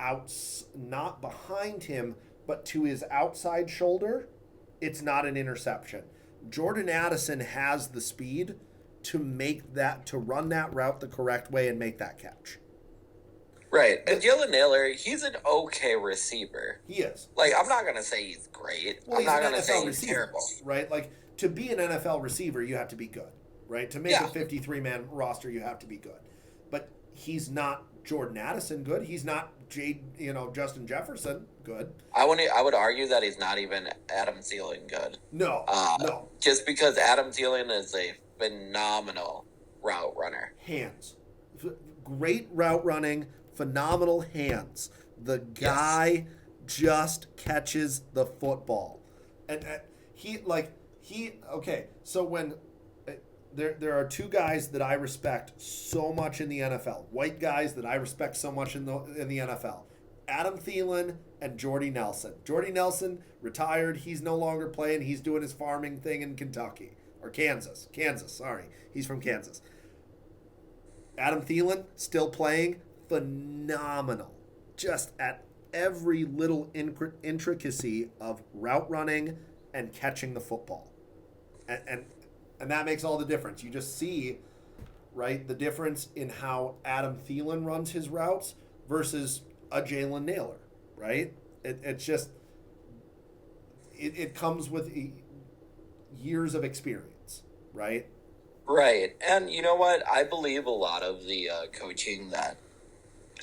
out, not behind him but to his outside shoulder, it's not an interception. Jordan Addison has the speed to run that route the correct way and make that catch.
Right. And Jalen Naylor, he's an okay receiver.
He is.
Like, I'm not going to say he's great.
Well,
I'm not going to say he's
receiver,
terrible.
Right? Like, to be an NFL receiver, you have to be good, right? To make a 53-man roster, you have to be good. But he's not Jordan Addison good. He's not Justin Jefferson good.
I would argue that he's not even Adam Thielen good.
No. No.
Just because Adam Thielen is a phenomenal route runner.
Hands. Great route running, phenomenal hands. The guy just catches the football. And okay, so when there are two guys that I respect so much in the NFL, white guys that I respect so much in the NFL, Adam Thielen and Jordy Nelson. Jordy Nelson retired. He's no longer playing. He's doing his farming thing in Kentucky or Kansas. Sorry, he's from Kansas. Adam Thielen still playing, phenomenal, just at every little intricacy of route running and catching the football, and that makes all the difference. You just see, right, the difference in how Adam Thielen runs his routes versus a Jalen Naylor, right? It's just, it comes with years of experience, right?
Right. And you know what? I believe a lot of the coaching that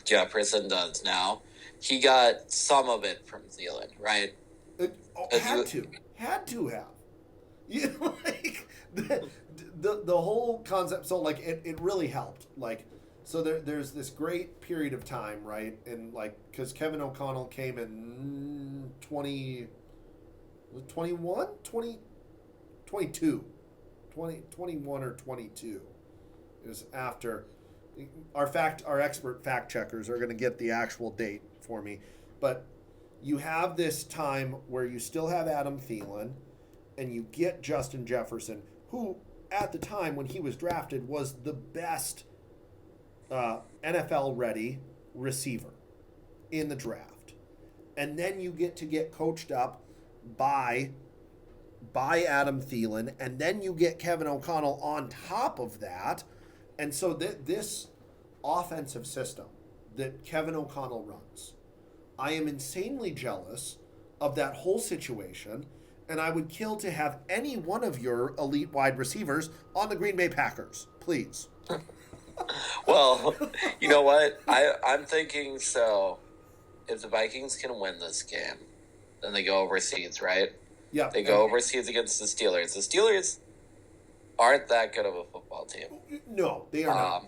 Jefferson does now, he got some of it from Thielen, right?
Had to have. You know, like the whole concept. So like it really helped. Like, so there's this great period of time, right? And like, because Kevin O'Connell came in 21, 21 or 22. It was after our expert fact checkers are going to get the actual date for me, but you have this time where you still have Adam Thielen and you get Justin Jefferson, who at the time when he was drafted was the best NFL ready receiver in the draft. And then you get coached up by Adam Thielen, and then you get Kevin O'Connell on top of that. And so this offensive system that Kevin O'Connell runs, I am insanely jealous of that whole situation, and I would kill to have any one of your elite wide receivers on the Green Bay Packers, please.
Well, you know what? I'm thinking, so if the Vikings can win this game, then they go overseas, right?
Yeah.
They go overseas against the Steelers. The Steelers aren't that good of a football team.
No, they are not.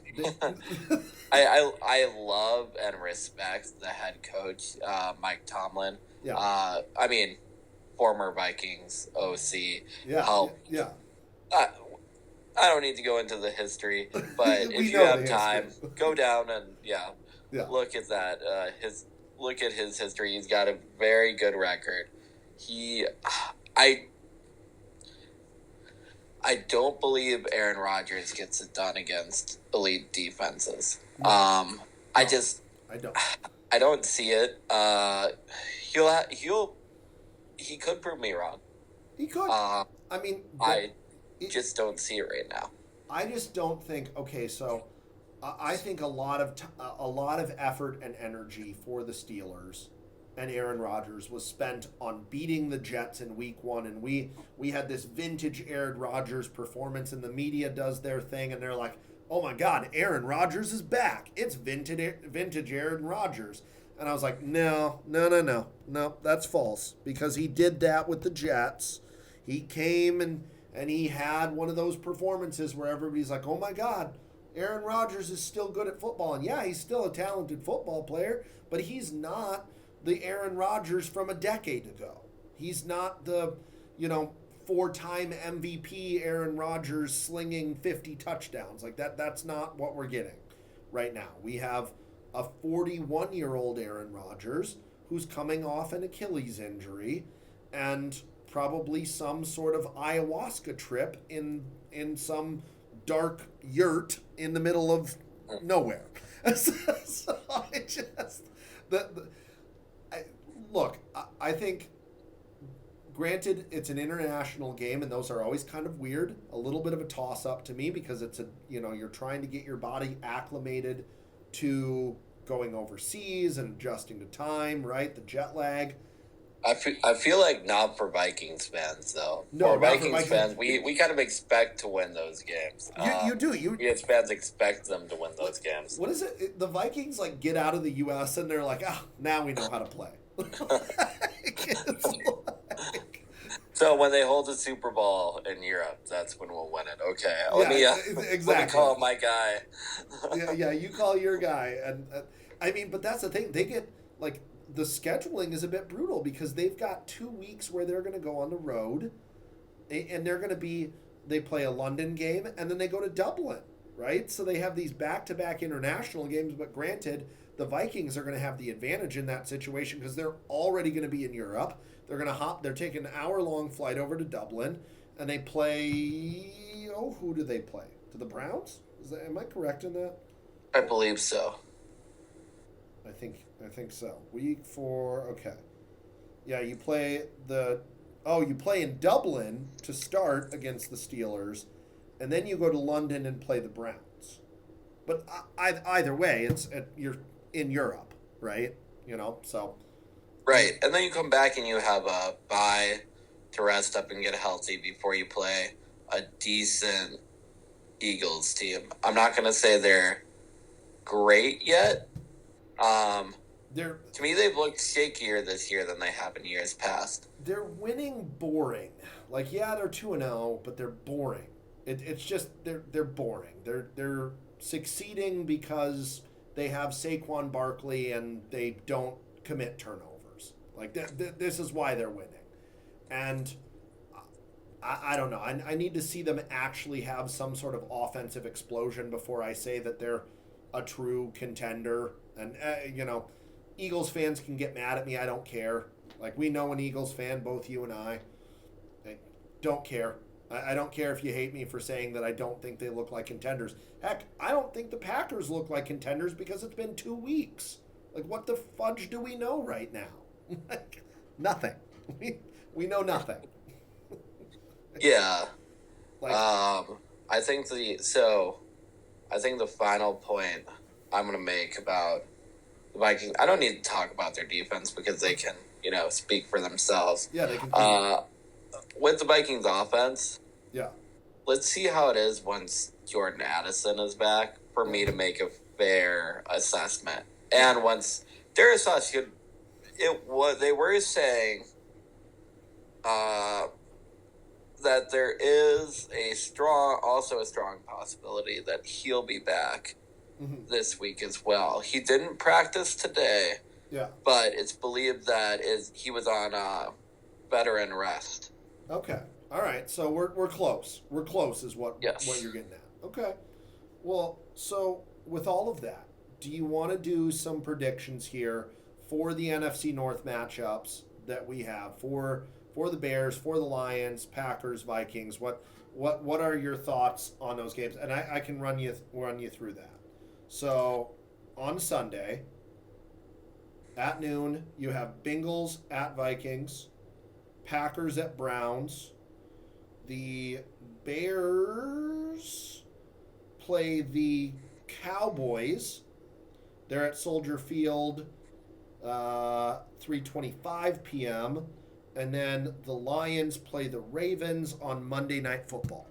I love and respect the head coach, Mike Tomlin.
Yeah.
I mean, former Vikings OC.
Yeah.
Help.
Yeah.
I don't need to go into the history, but if you have time, go down and look at that. Look at his history. He's got a very good record. I don't believe Aaron Rodgers gets it done against elite defenses.
No.
I
don't.
I don't see it. He could prove me wrong.
He could. I mean,
I just don't see it right now.
I just don't think. Okay, so I think a lot of effort and energy for the Steelers and Aaron Rodgers was spent on beating the Jets in Week 1, and we had this vintage Aaron Rodgers performance, and the media does their thing, and they're like, "Oh my God, Aaron Rodgers is back! It's vintage Aaron Rodgers." And I was like, no, that's false, because he did that with the Jets. He came and he had one of those performances where everybody's like, "Oh my God, Aaron Rodgers is still good at football." And yeah, he's still a talented football player, but he's not the Aaron Rodgers from a decade ago. He's not the, 4-time MVP Aaron Rodgers slinging 50 touchdowns. Like that's not what we're getting right now. We have a 41-year-old Aaron Rodgers who's coming off an Achilles injury and probably some sort of ayahuasca trip in some dark yurt in the middle of nowhere. So I just look. I think, granted, it's an international game, and those are always kind of weird. A little bit of a toss-up to me, because it's you're trying to get your body acclimated to going overseas and adjusting to time, right? The jet lag.
I feel like not for Vikings fans, though.
No,
for Vikings fans, we kind of expect to win those games.
You do.
We as fans expect them to win those games.
What is it? The Vikings get out of the U.S. and they're like, now we know how to play.
So when they hold the Super Bowl in Europe, that's when we'll win it. Okay,
exactly.
Let me call my guy.
yeah, you call your guy, and I mean, but that's the thing. They get the scheduling is a bit brutal, because they've got 2 weeks where they're going to go on the road, and they play a London game, and then they go to Dublin, right? So they have these back-to-back international games, but granted, the Vikings are going to have the advantage in that situation because they're already going to be in Europe. They're taking an hour-long flight over to Dublin, and they play, who do they play? To the Browns? Am I correct in that?
I believe so.
I think so. Week 4, okay. Yeah, you play in Dublin to start against the Steelers, and then you go to London and play the Browns. But either way, you're in Europe, right? So.
Right, and then you come back and you have a bye to rest up and get healthy before you play a decent Eagles team. I'm not going to say they're great yet. To me, they've looked shakier this year than they have in years past.
They're winning boring. They're 2-0, but they're boring. It's just they're boring. They're succeeding because they have Saquon Barkley and they don't commit turnovers. This is why they're winning. And I don't know. I need to see them actually have some sort of offensive explosion before I say that they're a true contender. And, Eagles fans can get mad at me. I don't care. We know an Eagles fan, both you and I don't care. I don't care if you hate me for saying that I don't think they look like contenders. Heck, I don't think the Packers look like contenders because it's been 2 weeks. What the fudge do we know right now? Nothing. We know nothing.
Yeah. I think the final point I'm going to make about the Vikings, I don't need to talk about their defense because they can, speak for themselves.
Yeah, they can.
With the Vikings offense,
yeah,
let's see how it is once Jordan Addison is back for me to make a fair assessment. And once Darius Huss, they were saying that there is a strong possibility that he'll be back this week as well. He didn't practice today, but it's believed that he was on veteran rest.
Okay, all right. So we're close. We're close, is what you're getting at. Okay. Well, so with all of that, do you want to do some predictions here for the NFC North matchups that we have for the Bears, for the Lions, Packers, Vikings? What what are your thoughts on those games? And I can run you through that. So on Sunday at noon, you have Bengals at Vikings, Packers at Browns. The Bears play the Cowboys. They're at Soldier Field, 3:25 p.m. And then the Lions play the Ravens on Monday Night Football.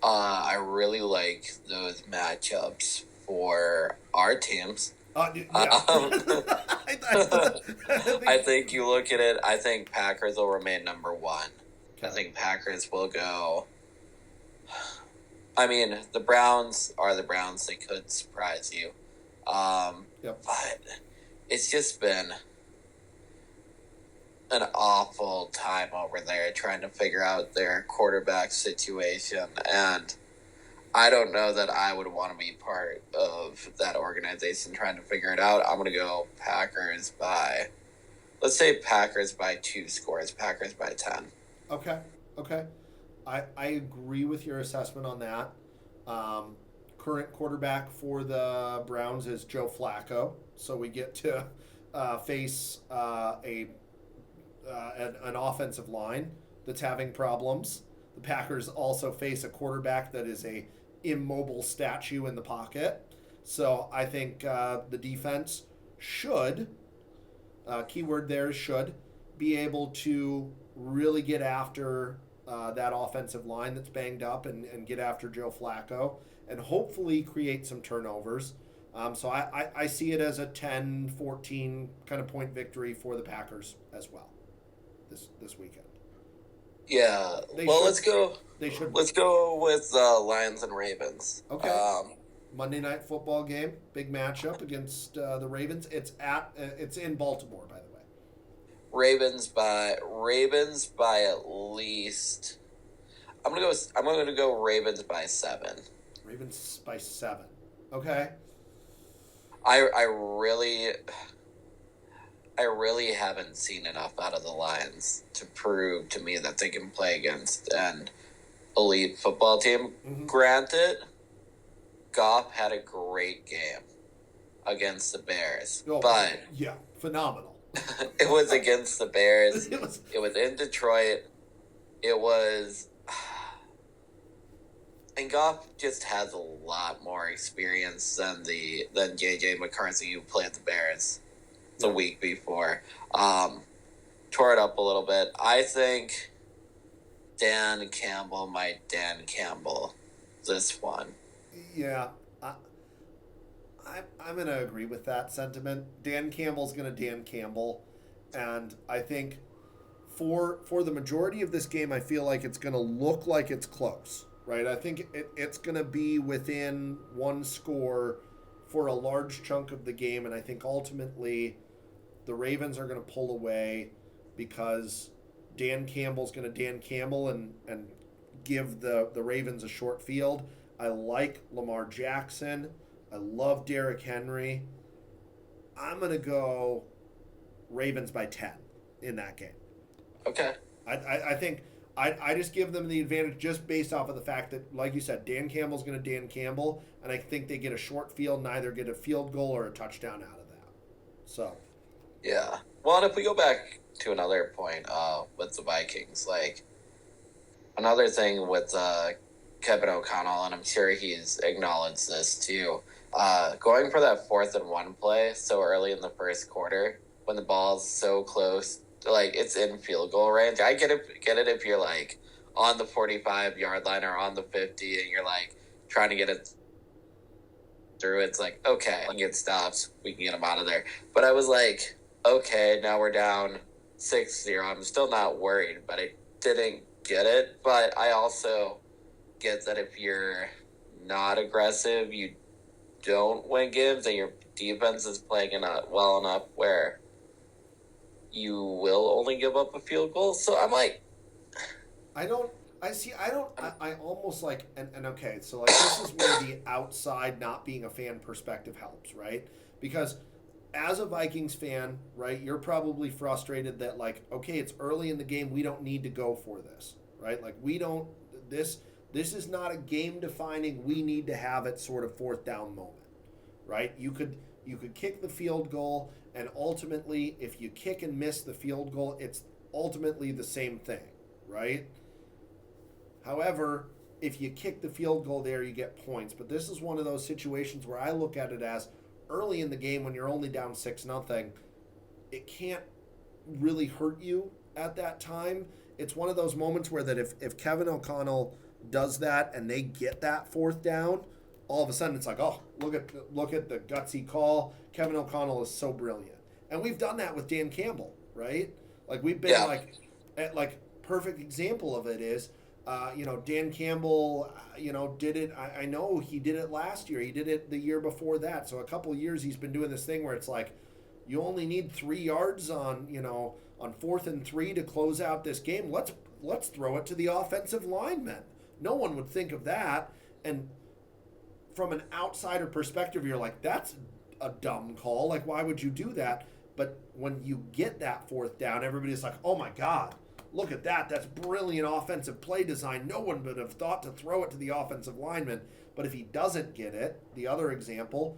I really like those matchups for our teams.
Yeah.
I think you look at it, I think Packers will remain number one.
Okay.
I think Packers will go. I mean, the Browns are the Browns. They could surprise you.
Yep.
But it's just been an awful time over there trying to figure out their quarterback situation. And I don't know that I would want to be part of that organization trying to figure it out. I'm going to go Packers by, let's say Packers by 2 scores, Packers by 10.
Okay. I agree with your assessment on that. Current quarterback for the Browns is Joe Flacco, so we get to face an offensive line that's having problems. The Packers also face a quarterback that is a immobile statue in the pocket. So I think the defense should, keyword there is should, be able to really get after that offensive line that's banged up and get after Joe Flacco and hopefully create some turnovers. So I see it as a 10-14 kind of point victory for the Packers as well this weekend.
Yeah. Let's go. They should. Let's go with Lions and Ravens.
Okay. Monday Night Football game, big matchup against the Ravens. It's in Baltimore, by the way.
Ravens by at least. I'm gonna go Ravens by 7.
Ravens by 7. Okay.
I really haven't seen enough out of the Lions to prove to me that they can play against an elite football team. Mm-hmm. Granted, Goff had a great game against the Bears, but
yeah, phenomenal.
It was against the Bears. It was in Detroit. It was, and Goff just has a lot more experience than JJ McCarthy, who played the Bears the week before. Tore it up a little bit. I think Dan Campbell might Dan Campbell this one.
Yeah, I'm going to agree with that sentiment. Dan Campbell's going to Dan Campbell, and I think for the majority of this game, I feel like it's going to look like it's close, right? I think it's going to be within one score for a large chunk of the game, and I think ultimately the Ravens are going to pull away because Dan Campbell's going to Dan Campbell and give the Ravens a short field. I like Lamar Jackson. I love Derrick Henry. I'm going to go Ravens by 10 in that game.
Okay.
I think I just give them the advantage just based off of the fact that, like you said, Dan Campbell's going to Dan Campbell, and I think they get a short field and either get a field goal or a touchdown out of that. So.
Yeah. Well, and if we go back to another point with the Vikings, like another thing with Kevin O'Connell, and I'm sure he's acknowledged this too, going for that 4th and 1 play so early in the first quarter when the ball's so close, like it's in field goal range. I get it if you're like on the 45-yard line or on the 50 and you're like trying to get it through. It's like, okay, we can get stops, we can get them out of there. But I was like, okay, now we're down 6-0. I'm still not worried, but I didn't get it. But I also get that if you're not aggressive, you don't win games, and your defense is playing well enough where you will only give up a field goal. So I'm like,
I almost like, and okay, so like this is where the outside not being a fan perspective helps, right? Because as a Vikings fan, right, you're probably frustrated that like, okay, it's early in the game, we don't need to go for this, right? Like we don't this this is not a game defining. We need to have it sort of fourth down moment, right? You could kick the field goal, and ultimately, if you kick and miss the field goal, it's ultimately the same thing, right? However, if you kick the field goal there, you get points. But this is one of those situations where I look at it as early in the game when you're only down 6-0, it can't really hurt you at that time. It's one of those moments where that if Kevin O'Connell does that and they get that fourth down, all of a sudden it's like, oh, look at the gutsy call. Kevin O'Connell is so brilliant. And we've done that with Dan Campbell, right? Like we've been like perfect example of it is Dan Campbell, did it. I know he did it last year. He did it the year before that. So a couple of years he's been doing this thing where it's like, you only need 3 yards on 4th and 3 to close out this game. Let's throw it to the offensive linemen. No one would think of that. And from an outsider perspective, you're like, that's a dumb call. Like, why would you do that? But when you get that fourth down, everybody's like, oh my God, look at that. That's brilliant offensive play design. No one would have thought to throw it to the offensive lineman. But if he doesn't get it, the other example,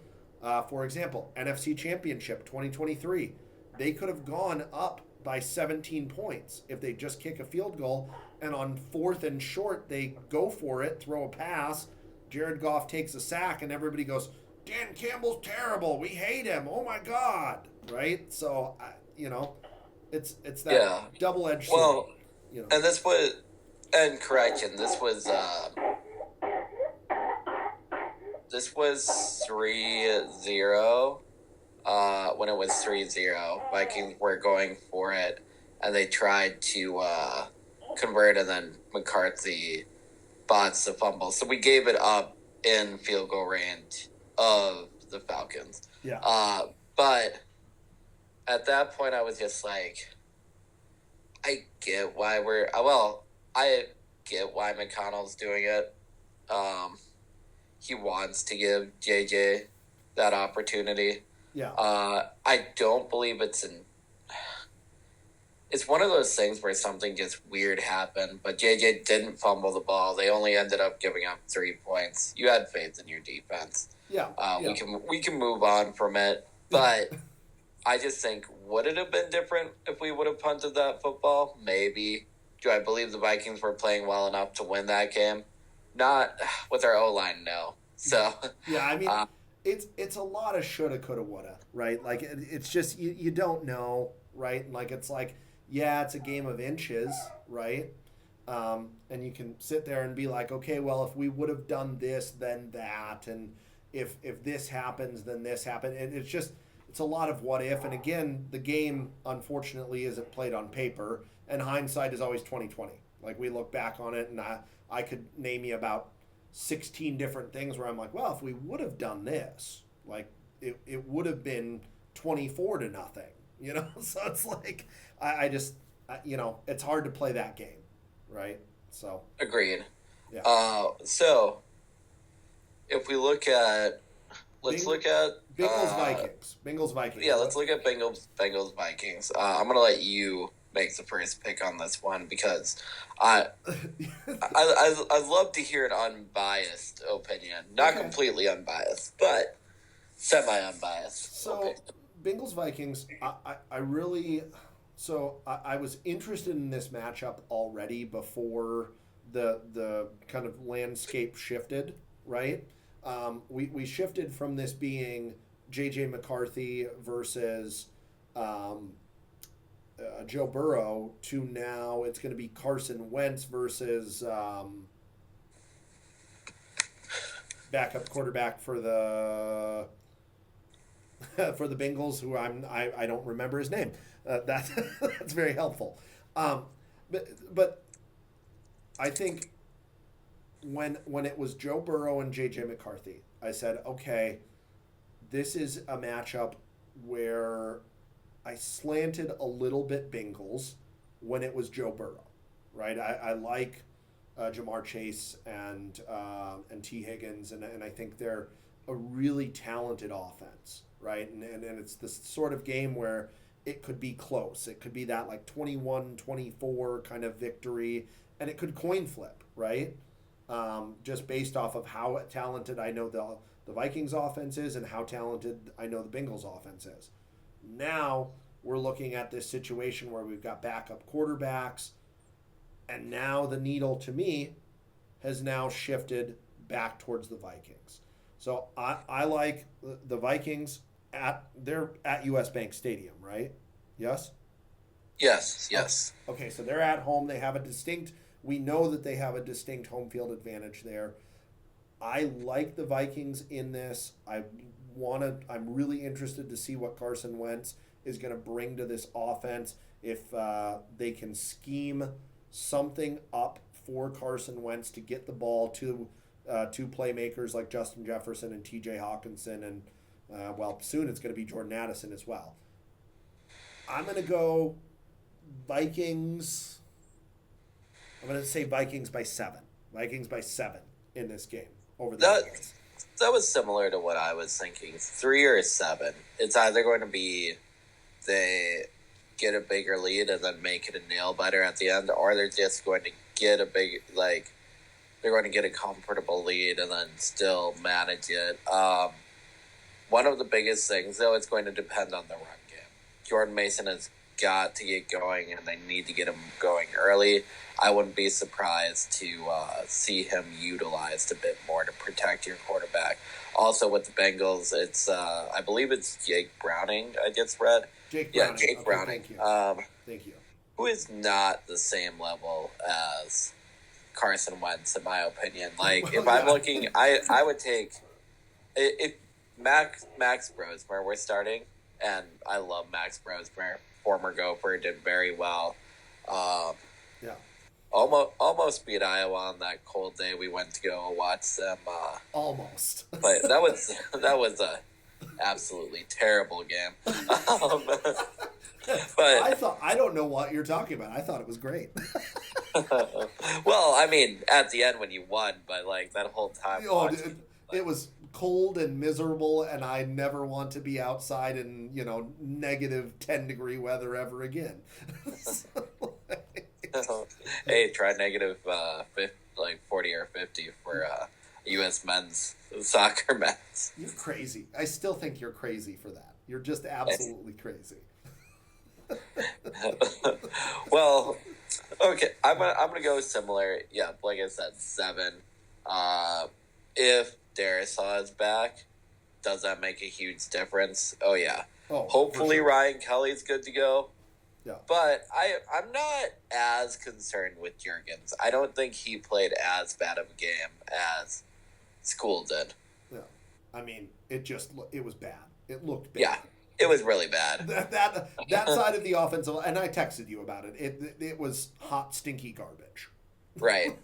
for example, NFC Championship 2023, they could have gone up by 17 points if they just kick a field goal. And on 4th and short, they go for it, throw a pass. Jared Goff takes a sack, and everybody goes, Dan Campbell's terrible. We hate him. Oh my God. Right? So, it's that double-edged sword.
And this was, and correction, this was 3-0. When it was 3-0, Vikings were going for it, and they tried to convert, and then McCarthy botched the fumble. So we gave it up in field goal range of the Falcons.
Yeah.
But at that point, I was just like, I get why McConnell's doing it. He wants to give JJ that opportunity.
Yeah.
I don't believe it's one of those things where something just weird happened, but JJ didn't fumble the ball. They only ended up giving up 3 points. You had faith in your defense.
Yeah.
We can move on from it, but I just think, would it have been different if we would have punted that football? Maybe. Do I believe the Vikings were playing well enough to win that game? Not with our O-line, no. So
yeah, I mean, it's a lot of shoulda, coulda, woulda, right? Like it's just you don't know, right? Like it's like, yeah, it's a game of inches, right? And you can sit there and be like, okay, well, if we would have done this, then that, and if this happens, then this happened. And it's a lot of what if. And again, the game unfortunately isn't played on paper, and hindsight is always 20/20. Like we look back on it, and I could name you about 16 different things where I'm like, well, if we would have done this, like it would have been 24-0. So it's like I just it's hard to play that game, right? So
agreed.
Yeah.
So if we look at
Bengals Vikings. Bengals Vikings.
Yeah, let's look at Bengals Vikings. I'm gonna let you make the first pick on this one because I'd love to hear an unbiased opinion. Not completely unbiased, but semi-unbiased.
So, Bengals Vikings, I really... So, I was interested in this matchup already before the kind of landscape shifted, right? We shifted from this being JJ McCarthy versus... Joe Burrow to now it's going to be Carson Wentz versus backup quarterback for the Bengals, who I don't remember his name. That's very helpful. But I think when it was Joe Burrow and JJ McCarthy, I said, okay, this is a matchup where I slanted a little bit Bengals when it was Joe Burrow, right? I like Jamar Chase and T. Higgins, and I think they're a really talented offense, right? And it's this sort of game where it could be close. It could be that like 21-24 kind of victory, and it could coin flip, right? Just based off of how talented I know the Vikings offense is and how talented I know the Bengals offense is. Now we're looking at this situation where we've got backup quarterbacks, and now the needle to me has now shifted back towards the Vikings. So I like the Vikings they're at US Bank Stadium, right? Yes?
Yes, yes.
Okay, so they're at home. They have a distinct we know that they have a distinct home field advantage there. I like the Vikings in this. I'm really interested to see what Carson Wentz is going to bring to this offense. If they can scheme something up for Carson Wentz to get the ball to two playmakers like Justin Jefferson and T.J. Hawkinson, and soon it's going to be Jordan Addison as well. I'm going to go Vikings. I'm going to say Vikings by 7. Vikings by 7 in this game over the Bears.
That was similar to what I was thinking. 3 or 7. It's either going to be they get a bigger lead and then make it a nail biter at the end, or they're just going to get they're going to get a comfortable lead and then still manage it. One of the biggest things, though, it's going to depend on the run game. Jordan Mason has got to get going, and they need to get him going early. I wouldn't be surprised to see him utilized a bit more to protect your quarterback. Also, with the Bengals, it's I believe it's Jake Browning. I just read.
Jake Browning.
Yeah, Jake Browning.
Thank you.
Who is not the same level as Carson Wentz, in my opinion. Like, if I'm looking, I would take if Max Brosmer we're starting, and I love Max Brosmer, former Gopher, did very well.
Yeah.
Almost beat Iowa on that cold day we went to go watch them.
Almost.
But that was a absolutely terrible game. But
I don't know what you're talking about. I thought it was great.
Well, I mean, at the end when you won, but like that whole time.
It was cold and miserable, and I never want to be outside in negative 10-degree weather ever again.
Hey, try negative 40 or 50 for U.S. men's soccer match.
You're crazy. I still think you're crazy for that. You're just absolutely crazy.
Well, okay, I'm gonna go similar. Yeah, like I said, 7. If Darisaw is back, does that make a huge difference? Oh yeah. Hopefully sure. Ryan Kelly's good to go.
Yeah.
But I'm not as concerned with Jurgens. I don't think he played as bad of a game as School did.
Yeah. I mean, it was bad. It looked bad.
Yeah. It was really bad.
That side of the offensive, and I texted you about it. It was hot, stinky garbage.
Right.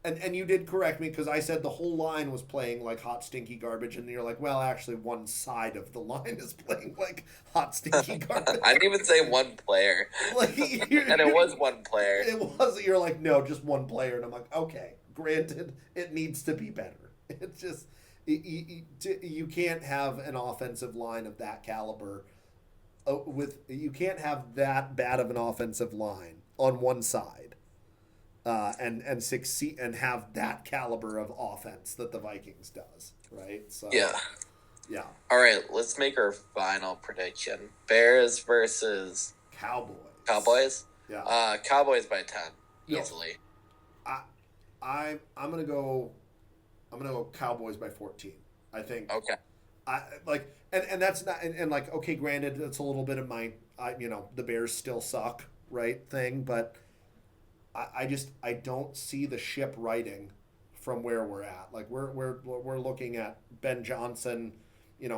And you did correct me because I said the whole line was playing like hot, stinky garbage, and you're like, well, actually, one side of the line is playing like hot, stinky garbage.
I didn't even say one player. And it was one player.
It was. You're like, no, just one player, and I'm like, okay, granted, it needs to be better. It's just. You can't have an offensive line of that caliber you can't have that bad of an offensive line on one side and succeed and have that caliber of offense that the Vikings does, right? So
yeah. All right, let's make our final prediction: Bears versus Cowboys.
Yeah.
Cowboys by 10 easily.
I'm gonna go Cowboys by 14. I think.
Okay.
And that's not and like okay, granted, that's a little bit of my the Bears still suck, right thing, but I don't see the ship righting from where we're at. Like we're looking at Ben Johnson,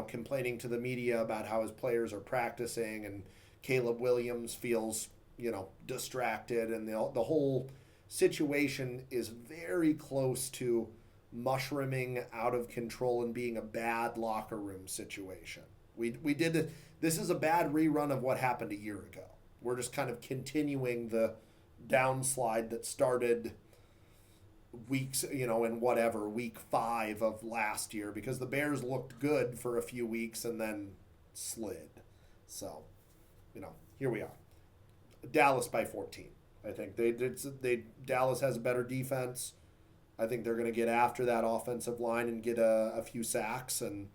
complaining to the media about how his players are practicing, and Caleb Williams feels distracted, and the whole situation is very close to mushrooming out of control and being a bad locker room situation. We did it. This is a bad rerun of what happened a year ago. We're just kind of continuing the downslide that started weeks, in week 5 of last year, because the Bears looked good for a few weeks and then slid. So, here we are. Dallas by 14. I think they Dallas has a better defense. I think they're going to get after that offensive line and get a few sacks, and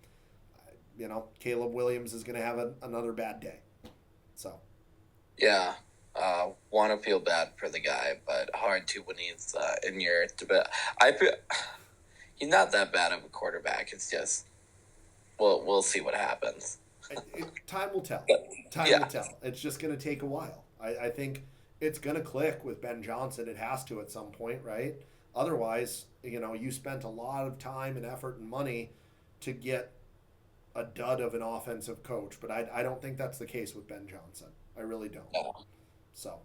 Caleb Williams is going to have another bad day. So
Yeah. Want to feel bad for the guy, but hard to when he's in your debate. I feel he's not that bad of a quarterback. It's just we'll see what happens.
time will tell.
But,
Time
yeah.
will tell. It's just going to take a while. I think it's going to click with Ben Johnson. It has to at some point, right? Otherwise, you spent a lot of time and effort and money to get a dud of an offensive coach. But I don't think that's the case with Ben Johnson. I really don't.
No.
So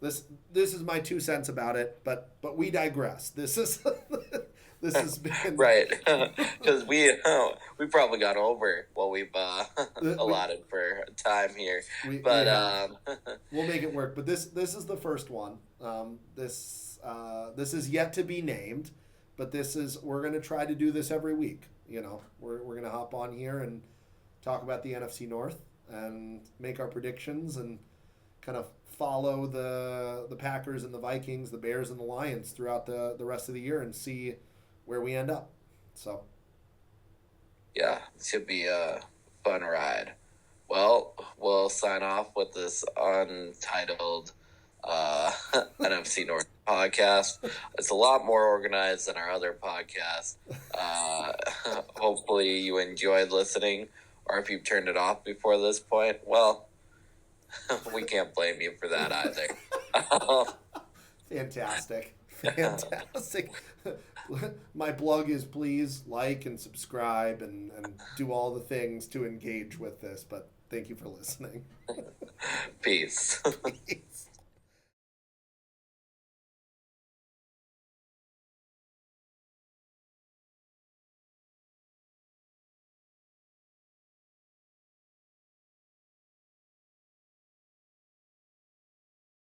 this is my 2 cents about it. But we digress. This is this has been
Right, because we probably got over what we've allotted for time here, but
we'll make it work. But this is the first one. This is yet to be named, but we're going to try to do this every week. We're going to hop on here and talk about the NFC North and make our predictions and kind of follow the Packers and the Vikings, the Bears and the Lions throughout the rest of the year and see where we end up. So
yeah, it should be a fun ride. Well, we'll sign off with this untitled NFC North podcast. It's a lot more organized than our other podcasts. Hopefully you enjoyed listening, or if you've turned it off before this point, well, we can't blame you for that either.
Fantastic. My plug is please like and subscribe and do all the things to engage with this, but thank you for listening.
Peace.
Peace.